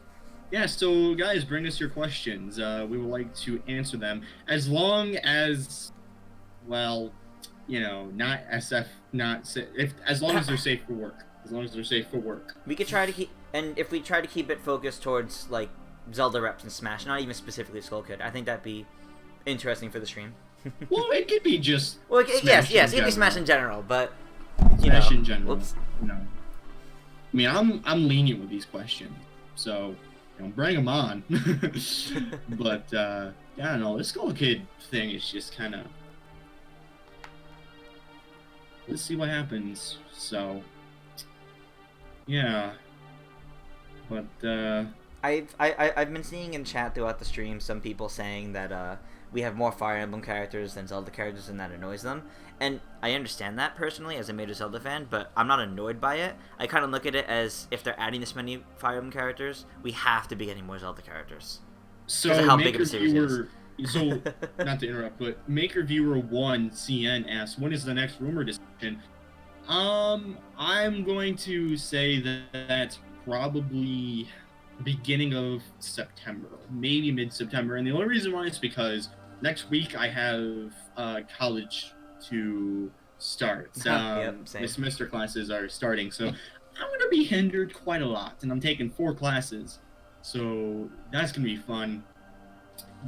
Yeah, so guys, bring us your questions. We would like to answer them as long as, well, you know, not SF, as long as they're safe for work. As long as they're safe for work. We could try to keep, and if we try to keep it focused towards like Zelda reps and Smash, not even specifically Skull Kid, I think that'd be interesting for the stream. Well, it could be just. Well, yes, it could be Smash in general, but Smash in general. Whoops. You know, I mean, I'm lenient with these questions, so you know, bring them on. But yeah, I don't know. This Skull Kid thing is just kind of. Let's see what happens. So. Yeah. But I've been seeing in chat throughout the stream some people saying that we have more Fire Emblem characters than Zelda characters, and that annoys them. And I understand that personally as a major Zelda fan, but I'm not annoyed by it. I kind of look at it as if they're adding this many Fire Emblem characters, we have to be getting more Zelda characters. So how big of a series is. So not to interrupt, but Maker Viewer 1 CN asks, when is the next rumor discussion? I'm going to say that that's probably beginning of September, maybe mid-September, and the only reason why is because next week I have college to start. Yep, same. The semester classes are starting, so I'm going to be hindered quite a lot, and I'm taking 4 classes, so that's going to be fun.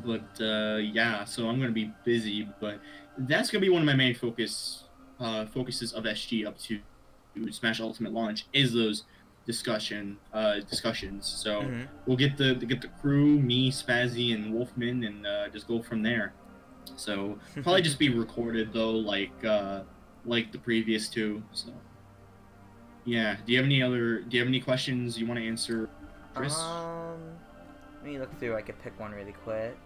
But yeah, so I'm going to be busy, but that's going to be one of my main focuses of SG up to Smash Ultimate launch is those discussions. So we'll get the crew, me, Spazzy, and Wolfman, and just go from there. So probably just be recorded though, like the previous 2. So yeah, do you have any questions you want to answer, Chris? Let me look through. I could pick one really quick.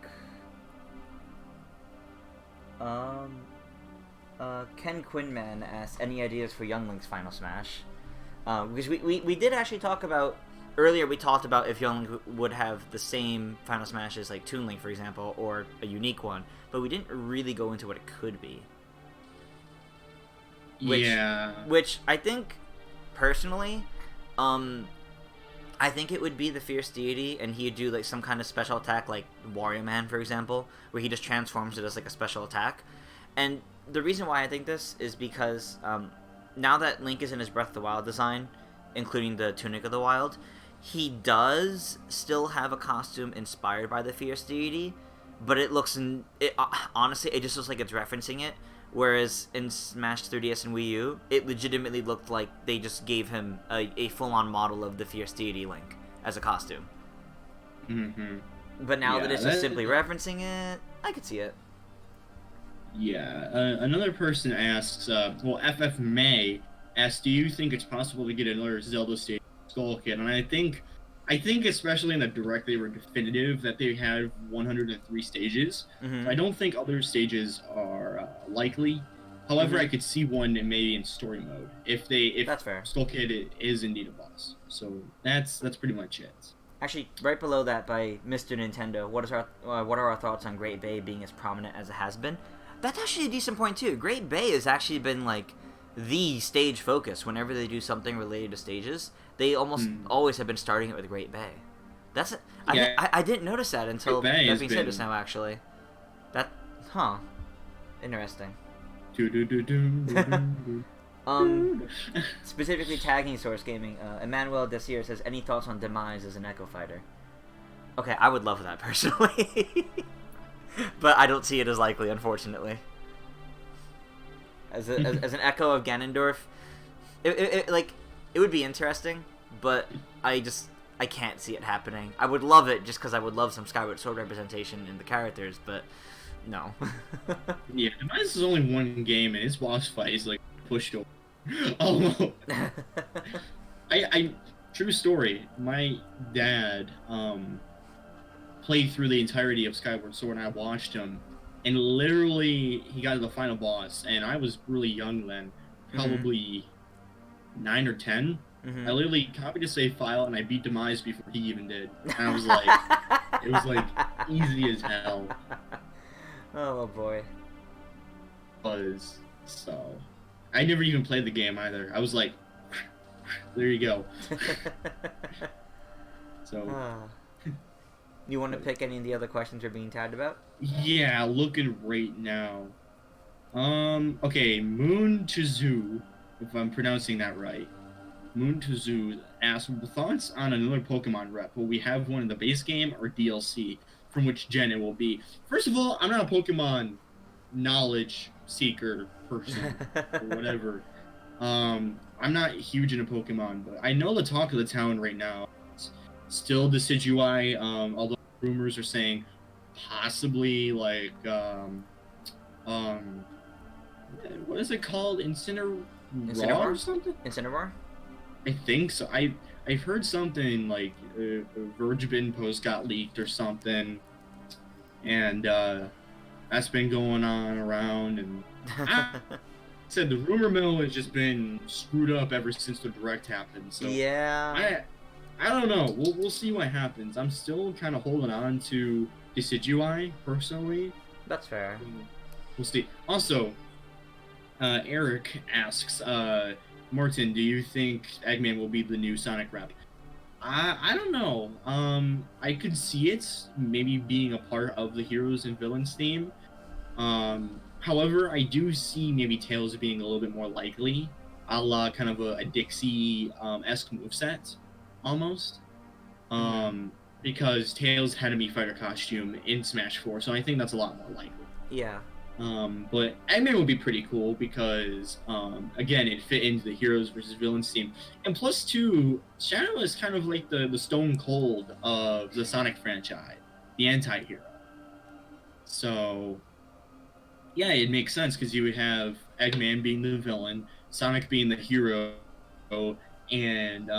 Ken Quinman asks, any ideas for Youngling's Final Smash? Because we did actually talk about, earlier we talked about if Youngling would have the same Final Smash as like Toon Link, for example, or a unique one, but we didn't really go into what it could be. Which I think, personally, I think it would be the Fierce Deity, and he'd do like some kind of special attack, like Wario Man, for example, where he just transforms it as like a special attack. And the reason why I think this is because now that Link is in his Breath of the Wild design, including the Tunic of the Wild, he does still have a costume inspired by the Fierce Deity, but honestly, it just looks like it's referencing it. Whereas in Smash 3DS and Wii U, it legitimately looked like they just gave him a full-on model of the Fierce Deity Link as a costume. Mm-hmm. But now that it's just simply referencing it, I could see it. Yeah. Another person asks, FF May asks, do you think it's possible to get another Zelda stage Skull Kid? And I think especially in the direct, they were definitive that they have 103 stages. Mm-hmm. So I don't think other stages are likely. However, I could see one maybe in story mode if that's fair. Skull Kid is indeed a boss. So that's pretty much it. Actually, right below that by Mr. Nintendo, what are our thoughts on Great Bay being as prominent as it has been? That's actually a decent point too. Great Bay has actually been like the stage focus. Whenever they do something related to stages, they almost always have been starting it with Great Bay. I didn't notice that until that being said just now. Actually, interesting. Specifically tagging Source Gaming, Emmanuel Desir says, any thoughts on Demise as an Echo Fighter? Okay, I would love that personally. But I don't see it as likely, unfortunately. As an echo of Ganondorf, it would be interesting, but I can't see it happening. I would love it just because I would love some Skyward Sword representation in the characters, but no. Yeah, Demise is only one game, and his boss fight is like pushed over. Oh, true story. My dad played through the entirety of Skyward Sword, and I watched him, and literally he got to the final boss, and I was really young then, probably 9 or 10. I literally copied a save file, and I beat Demise before he even did. And I was like, it was like easy as hell. Oh boy. was. So, I never even played the game either. I was like, there you go. So. You want to pick any of the other questions you're being tagged about? Yeah, looking right now. Okay, Moon to Zoo, if I'm pronouncing that right. Moon to Zoo asks, thoughts on another Pokemon rep? Will we have one in the base game or DLC? From which gen it will be? First of all, I'm not a Pokemon knowledge seeker person or whatever. I'm not huge into Pokemon, but I know the talk of the town right now is still Decidueye, although rumors are saying possibly like what is it called? Incineroar or something? Incineroar? I think so. I've heard something like a Vergebin post got leaked or something, and that's been going on around. And I said the rumor mill has just been screwed up ever since the direct happened. So yeah, I don't know. We'll see what happens. I'm still kind of holding on to Decidueye personally. That's fair. We'll see. Also, Eric asks, Martin, do you think Eggman will be the new Sonic rep? I don't know. I could see it maybe being a part of the Heroes and Villains theme. However, I do see maybe Tails being a little bit more likely, a la kind of a Dixie-esque moveset, almost. Because Tails had a Mii Fighter costume in Smash 4, so I think that's a lot more likely. Yeah. But Eggman would be pretty cool because, again, it fit into the Heroes versus Villains team. And plus, two, Shadow is kind of like the Stone Cold of the Sonic franchise, the anti-hero. So, yeah, it makes sense because you would have Eggman being the villain, Sonic being the hero, and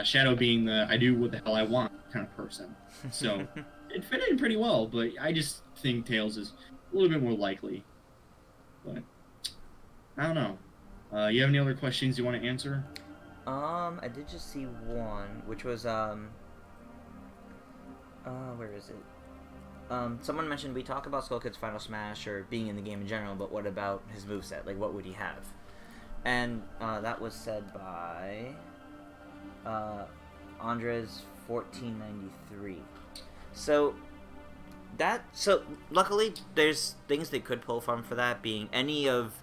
Shadow being the I do what the hell I want kind of person. So, it fit in pretty well, but I just think Tails is a little bit more likely, but I don't know. You have any other questions you want to answer? I did just see one, which was where is it? Someone mentioned we talk about Skull Kid's Final Smash or being in the game in general, but what about his moveset? Like, what would he have? And that was said by Andres1493. So luckily there's things they could pull from for that, being any of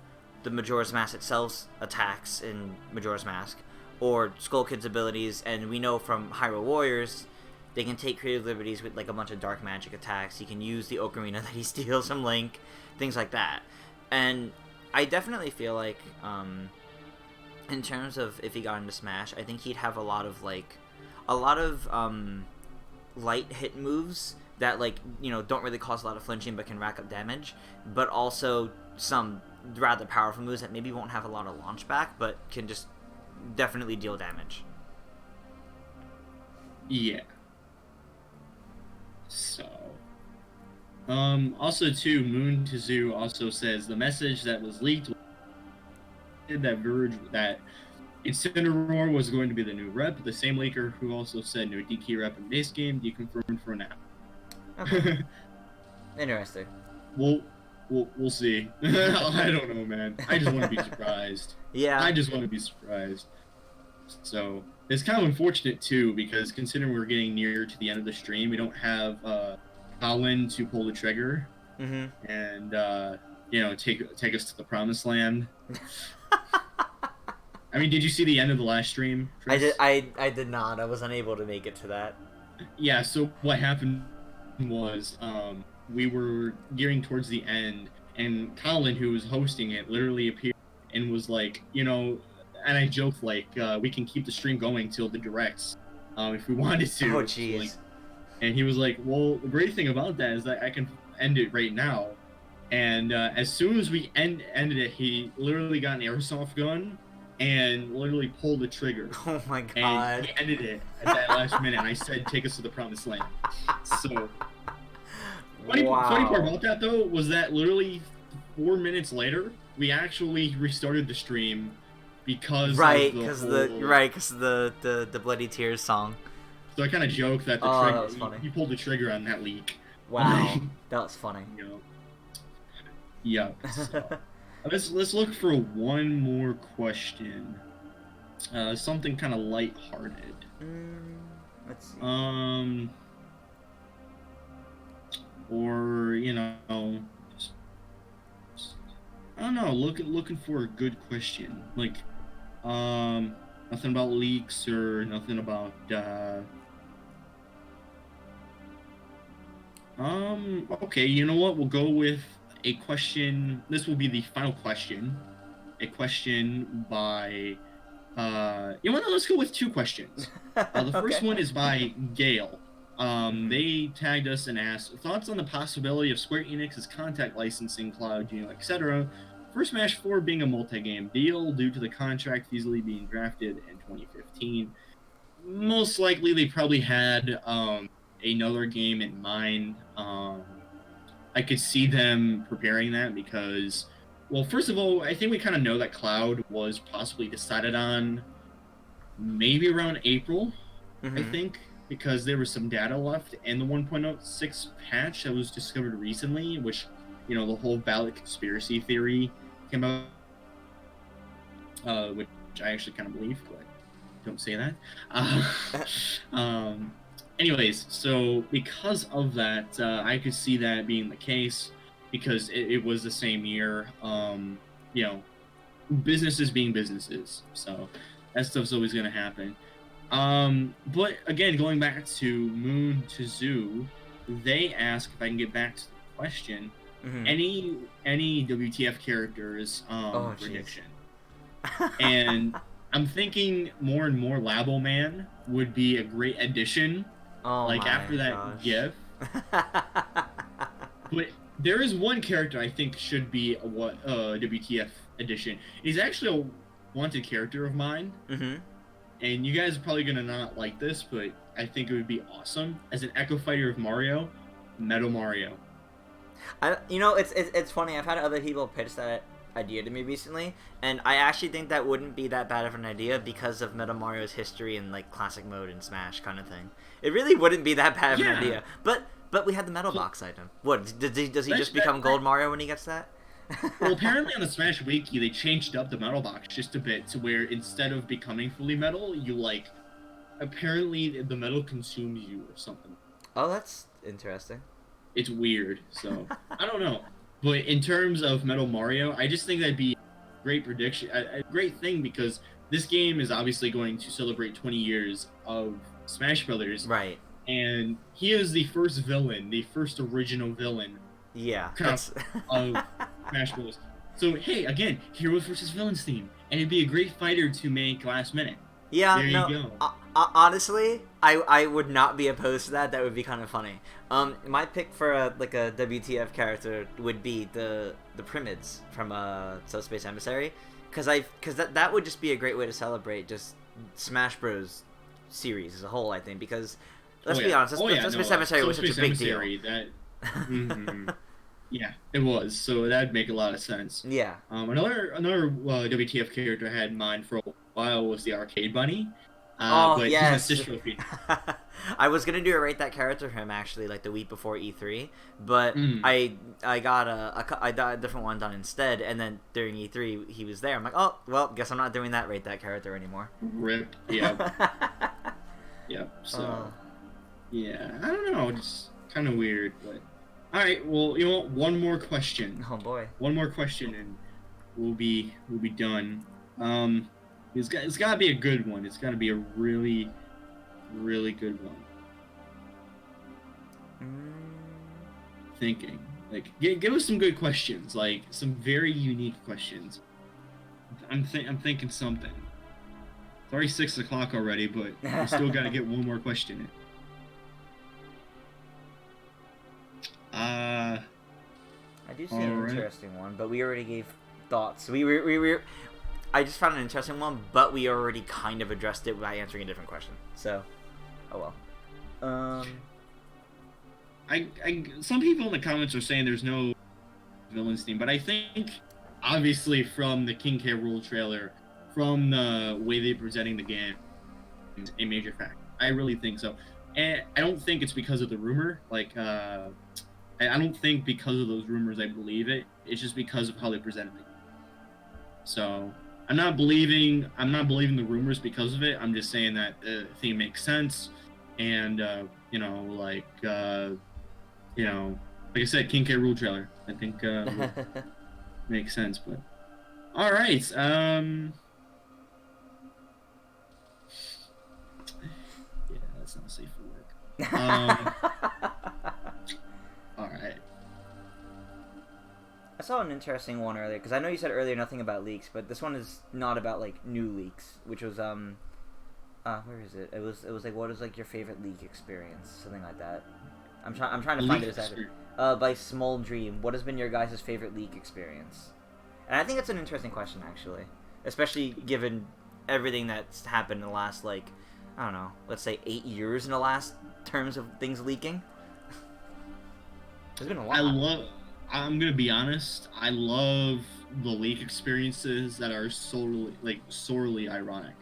the Majora's Mask itself's attacks in Majora's Mask, or Skull Kid's abilities, and we know from Hyrule Warriors they can take creative liberties with like a bunch of dark magic attacks. He can use the Ocarina that he steals from Link, things like that. And I definitely feel like in terms of if he got into Smash, I think he'd have a lot of light hit moves that, like, you know, don't really cause a lot of flinching but can rack up damage, but also some rather powerful moves that maybe won't have a lot of launch back but can just definitely deal damage. Yeah. So also too, Moon to Zoo also says the message that was leaked that Incineroar was going to be the new rep. The same leaker who also said no DK rep in base game deconfirmed for now. Okay. Interesting. We'll see. I don't know, man. I just want to be surprised. Yeah. I just want to be surprised. So it's kind of unfortunate too, because considering we're getting near to the end of the stream, we don't have Colin to pull the trigger and you know, take us to the promised land. I mean, did you see the end of the last stream, Chris? I did not. I was unable to make it to that. Yeah, so what happened was we were gearing towards the end, and Colin, who was hosting it, literally appeared and was like, you know, and I joked like, we can keep the stream going till the directs if we wanted to. Oh, jeez. Like, and he was like, well, the great thing about that is that I can end it right now. And as soon as we ended it, he literally got an airsoft gun and literally pulled the trigger. Oh my god. And he ended it at that last minute. And I said, take us to the promised land. So, funny part about that, though, was that literally 4 minutes later, we actually restarted the stream because because the Bloody Tears song. So I kind of joked that the trigger, he pulled the trigger on that leak. Wow. That was funny. You know. Yep. So let's look for one more question. Something kind of lighthearted. Let's see. Or I don't know. Looking for a good question. Like, nothing about leaks or nothing about. Okay, you know what? We'll go with a question. This will be the final question. A question by. You know what? Let's go with two questions. The first one is by Gail. They tagged us and asked thoughts on the possibility of Square Enix's contact licensing, cloud, etc. for Smash 4 being a multi-game deal due to the contract easily being drafted in 2015. Most likely, they probably had another game in mind. I could see them preparing that because, well, first of all, I think we kind of know that Cloud was possibly decided on maybe around April, I think, because there was some data left in the 1.06 patch that was discovered recently, which, the whole Ballot conspiracy theory came out, which I actually kind of believe, but don't say that. Anyways, so because of that, I could see that being the case because it was the same year. Businesses being businesses, so that stuff's always going to happen. But again, going back to Moon to Zoo, they ask if I can get back to the question. Any WTF characters prediction? And I'm thinking more and more Labo Man would be a great addition. After that GIF. But there is one character I think should be a WTF edition. He's actually a wanted character of mine. And you guys are probably gonna not like this, but I think it would be awesome as an Echo Fighter of Mario, Metal Mario. It's funny. I've had other people pitch that idea to me recently, and I actually think that wouldn't be that bad of an idea because of Metal Mario's history in like classic mode and Smash kind of thing. It really wouldn't be that bad of an idea. But we had the Metal Box item. What does he just become Gold Mario when he gets that? Well, apparently on the Smash Wiki they changed up the Metal Box just a bit to where instead of becoming fully metal, you apparently the metal consumes you or something. Oh, that's interesting. It's weird, so I don't know. But in terms of Metal Mario, I just think that'd be a great prediction, a great thing, because this game is obviously going to celebrate 20 years of Smash Brothers. Right. And he is the first villain, the first original villain. Yeah. Of Smash Bros. So, hey, again, Heroes versus Villains theme. And it'd be a great fighter to make last minute. Yeah, there you go. Honestly, I would not be opposed to that. That would be kind of funny. My pick for a WTF character would be the Primids from Subspace Emissary, because that would just be a great way to celebrate just Smash Bros. Series as a whole. I think because let's be honest, Subspace Emissary was such a big deal. Yeah, it was. So that'd make a lot of sense. Yeah. Another WTF character I had in mind for a while was the Arcade Bunny. But yes. He's a trophy. I was gonna do a rate that character for him actually, like the week before E3, but I got a different one done instead, and then during E3 he was there. I'm like, oh well, guess I'm not doing that rate that character anymore. Rip. Yeah. Yep. So. Yeah, I don't know. It's kind of weird, but. All right. Well, you know what? One more question. Oh boy. One more question, and we'll be done. It's got to be a good one. It's got to be a really, really good one. Thinking, give us some good questions, like some very unique questions. I'm thinking something. It's already 6 o'clock already, but we still got to get one more question in. I do see an interesting one, but we already gave thoughts. I just found an interesting one, but we already kind of addressed it by answering a different question. So, oh well. Some people in the comments are saying there's no villains theme, but I think obviously from the King K. Rool trailer, from the way they're presenting the game, it's a major fact. I really think so, and I don't think it's because of the rumor. I don't think because of those rumors I believe it. It's just because of how they presented it. So I'm not believing the rumors because of it. I'm just saying that the thing makes sense, and like I said, King K. Rool trailer. I think makes sense. But all right, yeah, that's not safe for work. All right. I saw an interesting one earlier, because I know you said earlier nothing about leaks, but this one is not about, like, new leaks, which was, where is it? It was like, what is, like, your favorite leak experience? Something like that. I'm trying to find it exactly. By Small Dream, what has been your guys' favorite leak experience? And I think it's an interesting question, actually. Especially given everything that's happened in the last, like, I don't know, let's say 8 years in the last terms of things leaking. There's been a lot. I'm gonna be honest. I love the leak experiences that are sorely ironic.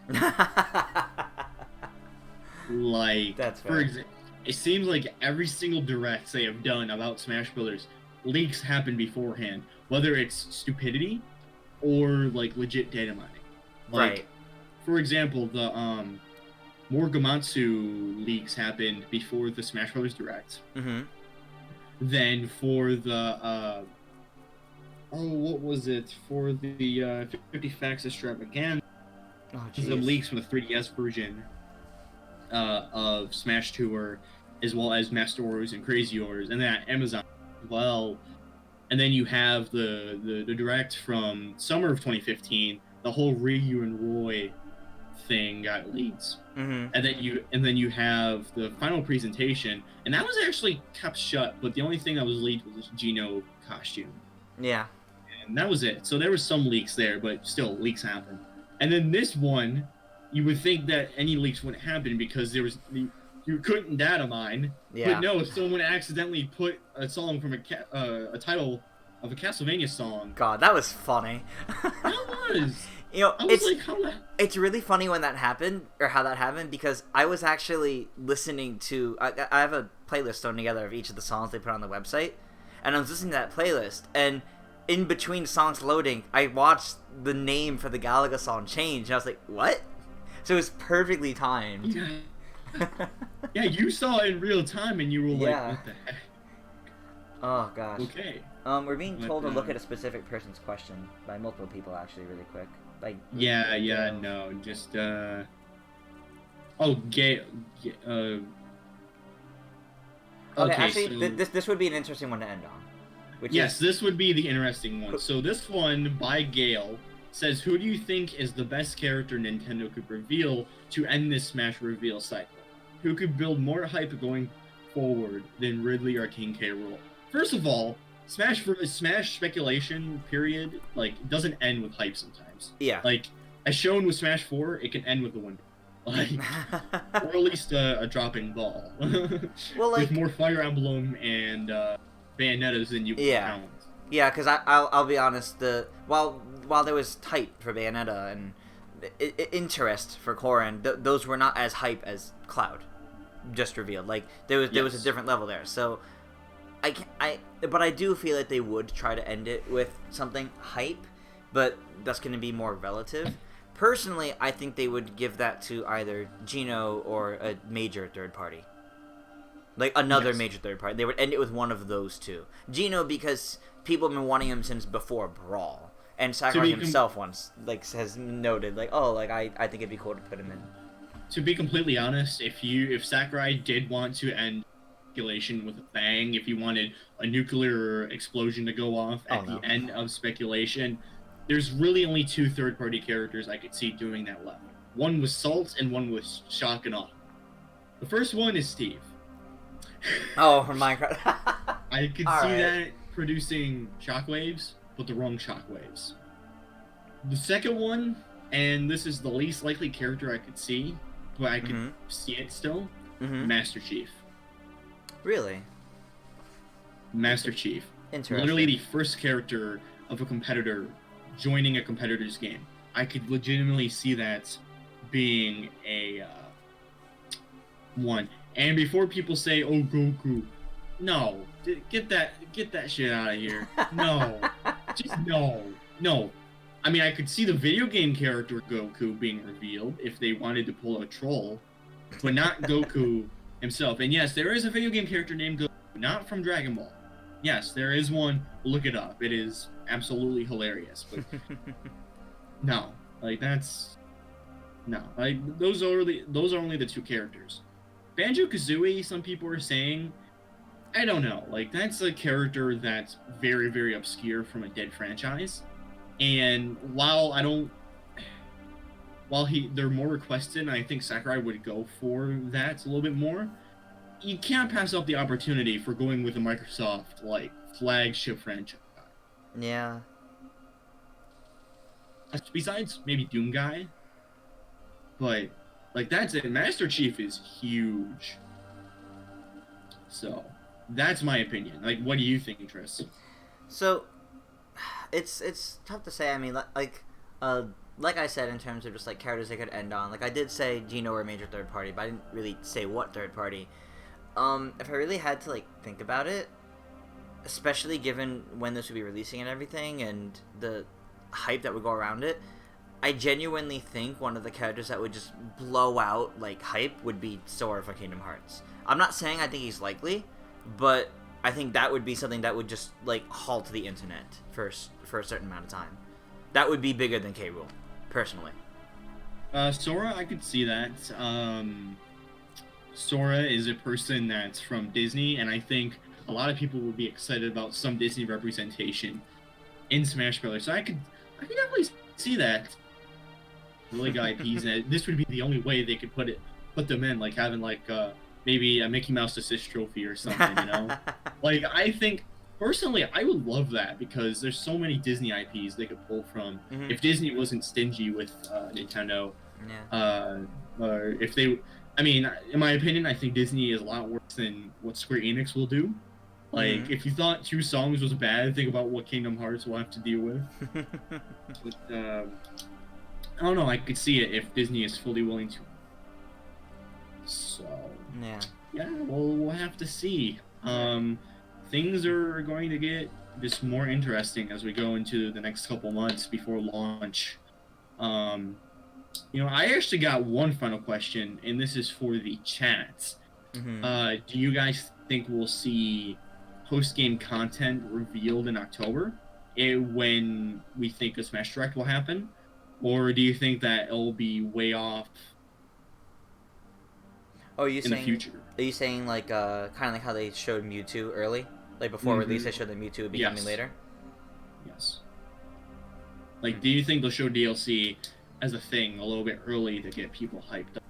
Like, that's fair. For example, it seems like every single direct they have done about Smash Brothers, leaks happen beforehand, whether it's stupidity or like legit data mining. Like, right. For example, the Morgamatsu leaks happened before the Smash Brothers Direct. Mm-hmm. Then for the what was it? For the 50 Facts Extravaganza, the leaks from the 3DS version of Smash Tour, as well as Master Wars and Crazy Wars, and then at Amazon as well. And then you have the direct from summer of 2015. The whole Ryu and Roy thing got leaks. Mm-hmm. And then you have the final presentation, and that was actually kept shut, but the only thing that was leaked was this Geno costume. Yeah. And that was it. So there was some leaks there, but still, leaks happen. And then this one, you would think that any leaks wouldn't happen because you couldn't data mine. Yeah. But no, someone accidentally put a song from a title of a Castlevania song. God, that was funny. That was. You know, it's really funny when that happened, or how that happened, because I was actually listening to... I have a playlist thrown together of each of the songs they put on the website, and I was listening to that playlist, and in between songs loading, I watched the name for the Galaga song change, and I was like, what? So it was perfectly timed. Yeah, yeah, you saw it in real time, and you were like, what the heck? Oh, gosh. Okay. We're being told to look at a specific person's question by multiple people, actually, really quick. Like, no, just okay, actually, so... this would be an interesting one to end on. This would be the interesting one. So this one by Gale says, "Who do you think is the best character Nintendo could reveal to end this Smash reveal cycle? Who could build more hype going forward than Ridley or King K. Rool?" First of all, Smash speculation period doesn't end with hype sometimes. Yeah. Like, as shown with Smash 4, it can end with a win. Like, or at least a dropping ball. Well, like, with more Fire Emblem and Bayonettas than you can count. Yeah, because I'll be honest. While there was hype for Bayonetta and interest for Corrin, those were not as hype as Cloud just revealed. Like, there was a different level there. So but I do feel like they would try to end it with something hype, but that's going to be more relative. Personally, I think they would give that to either Geno or a major third party. Like, another major third party. They would end it with one of those two. Geno, because people have been wanting him since before Brawl. And Sakurai himself once, has noted, I think it'd be cool to put him in. To be completely honest, if Sakurai did want to end speculation with a bang, if he wanted a nuclear explosion to go off at the end of speculation, there's really only two third-party characters I could see doing that left. One was Salt and one was Shock and Awe. The first one is Steve. Oh, from Minecraft. I could see that producing shockwaves, but the wrong shockwaves. The second one, and this is the least likely character I could see, but I could see it still, Master Chief. Really? Master Chief. Interesting. Literally the first character of a competitor joining a competitor's game. I could legitimately see that being a one. And before people say, "Oh, Goku," no, get that shit out of here. No, just no. I mean, I could see the video game character Goku being revealed if they wanted to pull a troll, but not Goku himself. And yes, there is a video game character named Goku, not from Dragon Ball. Yes, there is one. Look it up. It is absolutely hilarious. But no, like that's no, like those are only the two characters. Banjo-Kazooie, some people are saying, I don't know, like that's a character that's very, very obscure from a dead franchise. And while they're more requested, and I think Sakurai would go for that a little bit more, you can't pass up the opportunity for going with a Microsoft like flagship franchise. Yeah. Besides maybe Doom Guy, but like that's it. Master Chief is huge. So that's my opinion. Like, what do you think, Tris? So it's tough to say. I mean, like I said, in terms of just like characters they could end on. Like I did say Gino or major third party, but I didn't really say what third party. If I really had to like think about it, especially given when this would be releasing and everything, and the hype that would go around it, I genuinely think one of the characters that would just blow out like hype would be Sora from Kingdom Hearts. I'm not saying I think he's likely, but I think that would be something that would just like halt the internet for a certain amount of time. That would be bigger than K. Rool, personally. Sora, I could see that. Sora is a person that's from Disney, and I think a lot of people would be excited about some Disney representation in Smash Bros. So I could definitely see that. Really got IPs, and this would be the only way they could put them in, like having like maybe a Mickey Mouse assist trophy or something, you know? Like I think personally, I would love that because there's so many Disney IPs they could pull from. Mm-hmm. If Disney wasn't stingy with Nintendo, yeah. Or if they, I mean, in my opinion, I think Disney is a lot worse than what Square Enix will do. Like, if you thought 2 songs was bad, think about what Kingdom Hearts will have to deal with. But, I don't know, I could see it if Disney is fully willing to. So, yeah, we'll have to see. Things are going to get just more interesting as we go into the next couple months before launch. You know, I actually got one final question, and this is for the chat. Do you guys think we'll see post-game content revealed in October when we think a Smash Direct will happen? Or do you think that it'll be way off in the future? Are you saying like kind of like how they showed Mewtwo early? Like before release, they showed that Mewtwo would be coming later? Yes. Like, do you think they'll show DLC as a thing a little bit early to get people hyped up?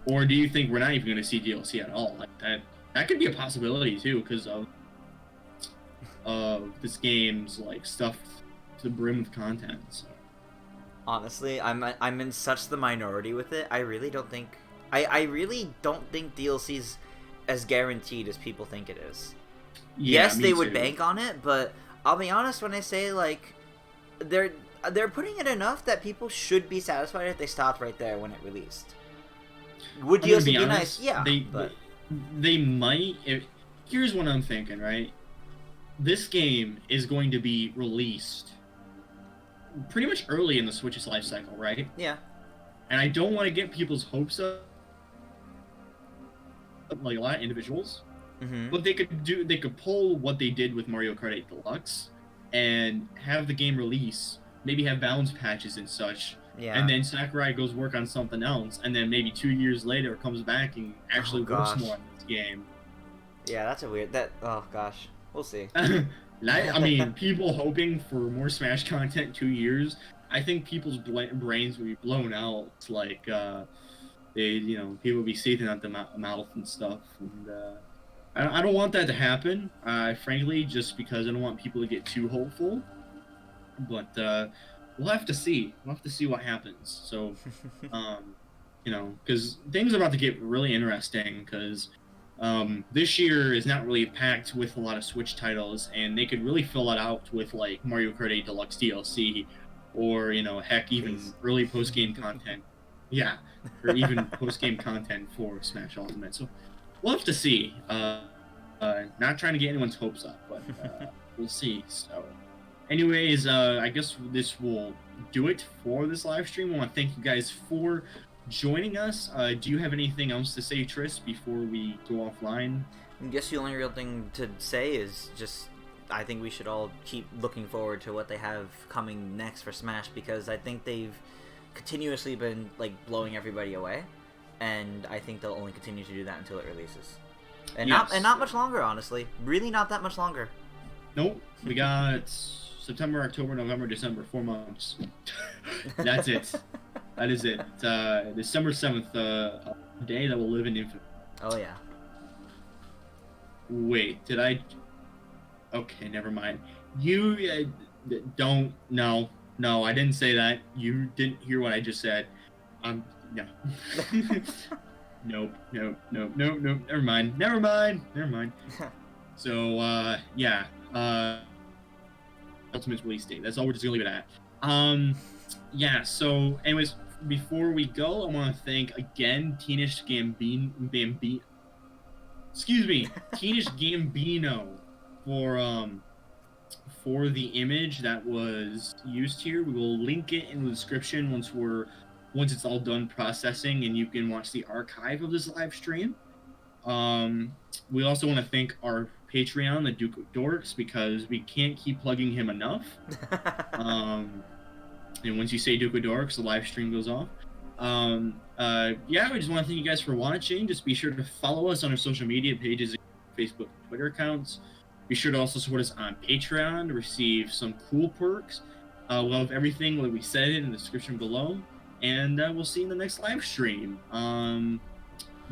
Or do you think we're not even going to see DLC at all? Like that could be a possibility too, because of this game's like stuffed to the brim with content. So. Honestly, I'm in such the minority with it. I really don't think DLC's as guaranteed as people think it is. Yeah, yes, they would too. bank on it, but I'll be honest when I say like they're putting it enough that people should be satisfied if they stopped right there when it released. Would DLC be nice? Yeah, they might. Here's what I'm thinking, right? This game is going to be released pretty much early in the Switch's life cycle, right? Yeah. And I don't want to get people's hopes up, like a lot of individuals. But they could pull what they did with Mario Kart 8 Deluxe and have the game release, maybe have balance patches and such. Yeah. And then Sakurai goes work on something else, and then maybe 2 years later comes back and actually works more on this game. Yeah, that's a weird. Oh gosh, we'll see. I mean, people hoping for more Smash content in 2 years. I think people's brains will be blown out. It's like people will be seething at the mouth and stuff. And I don't want that to happen. Frankly, just because I don't want people to get too hopeful. But we'll have to see. We'll have to see what happens. So, because things are about to get really interesting. Because this year is not really packed with a lot of Switch titles, and they could really fill it out with like Mario Kart 8 Deluxe DLC, or heck, even early post game content. Yeah, or even post game content for Smash Ultimate. So we'll have to see. Not trying to get anyone's hopes up, but we'll see. So, anyways, I guess this will do it for this live stream. I want to thank you guys for joining us. Do you have anything else to say, Tris, before we go offline? I guess the only real thing to say is just I think we should all keep looking forward to what they have coming next for Smash, because I think they've continuously been like blowing everybody away, and I think they'll only continue to do that until it releases. And not much longer, honestly. Really not that much longer. Nope. We got September, October, November, December, 4 months. That's it. That is it. December 7th, a day that will live in infamy. Oh, yeah. Wait, did I... Okay, never mind. You don't... No, I didn't say that. You didn't hear what I just said. No. Nope. Never mind. So, yeah. Ultimate release date. That's all we're just gonna leave it at. Yeah, so, anyways, before we go, I want to thank, again, Teenage Gambino for the image that was used here. We will link it in the description once it's all done processing, and you can watch the archive of this live stream. We also want to thank our Patreon, the Duke of Dorks, because we can't keep plugging him enough. And once you say Duke of Dorks, the live stream goes off. Yeah, we just want to thank you guys for watching. Just be sure to follow us on our social media pages, Facebook, Twitter accounts. Be sure to also support us on Patreon to receive some cool perks. We'll have everything like we said in the description below. And we'll see you in the next live stream.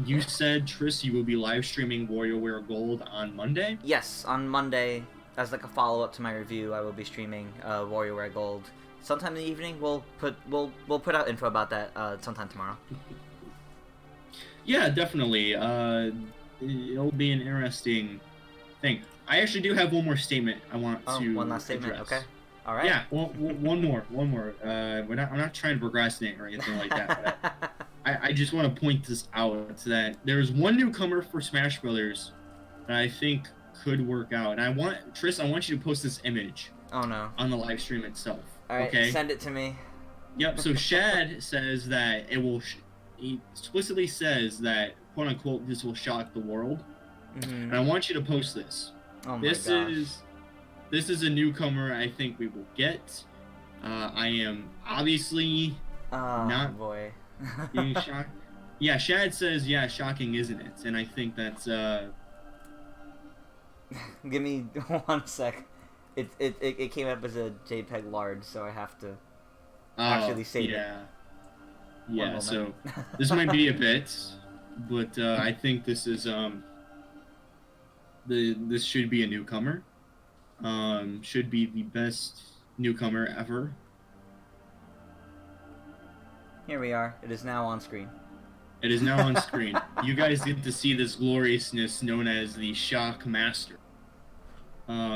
You said, Tris, you will be live streaming WarioWare Gold on Monday? Yes, on Monday, as like a follow-up to my review, I will be streaming WarioWare Gold. Sometime in the evening, we'll put out info about that sometime tomorrow. Yeah, definitely. It'll be an interesting thing. I actually do have one more statement I want to one last statement, address. okay. All right. Yeah, one more. I'm not trying to procrastinate or anything like that. But I just want to point this out, that there's one newcomer for Smash Brothers that I think could work out. And Tris, I want you to post this image. Oh no. On the live stream itself. All right, okay? Send it to me. Yep. So Shad says that it will. He explicitly says that, quote unquote, this will shock the world. Mm-hmm. And I want you to post this. Oh my gosh. This is a newcomer I think we will get. I am obviously not boy. being shocked. Yeah, Shad says, yeah, shocking, isn't it? And I think that's Give me 1 sec. It came up as a JPEG large, so I have to actually save it. Yeah, so this might be a bit, but I think this is this should be a newcomer. Should be the best newcomer ever. Here we are. It is now on screen. It is now on screen. You guys get to see this gloriousness known as the Shockmaster.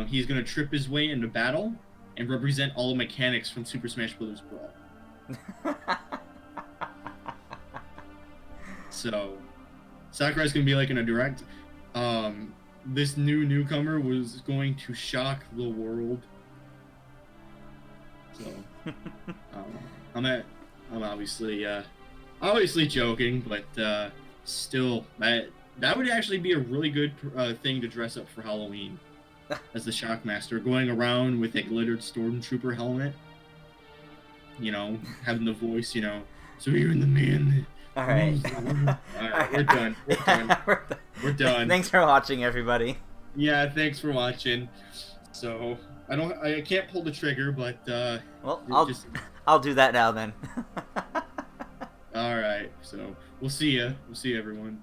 He's going to trip his way into battle and represent all the mechanics from Super Smash Bros. Brawl. So, Sakurai's going to be like in a direct. This newcomer was going to shock the world. So, I'm obviously joking, but still, that would actually be a really good thing to dress up for Halloween as the Shockmaster, going around with a glittered Stormtrooper helmet. You know, having the voice. You know, so you're in the man. All right. All right, we're done. We're done. Thanks for watching, everybody. Yeah, thanks for watching. So I can't pull the trigger, but well, I'll do that now then. All right. So we'll see ya. We'll see everyone.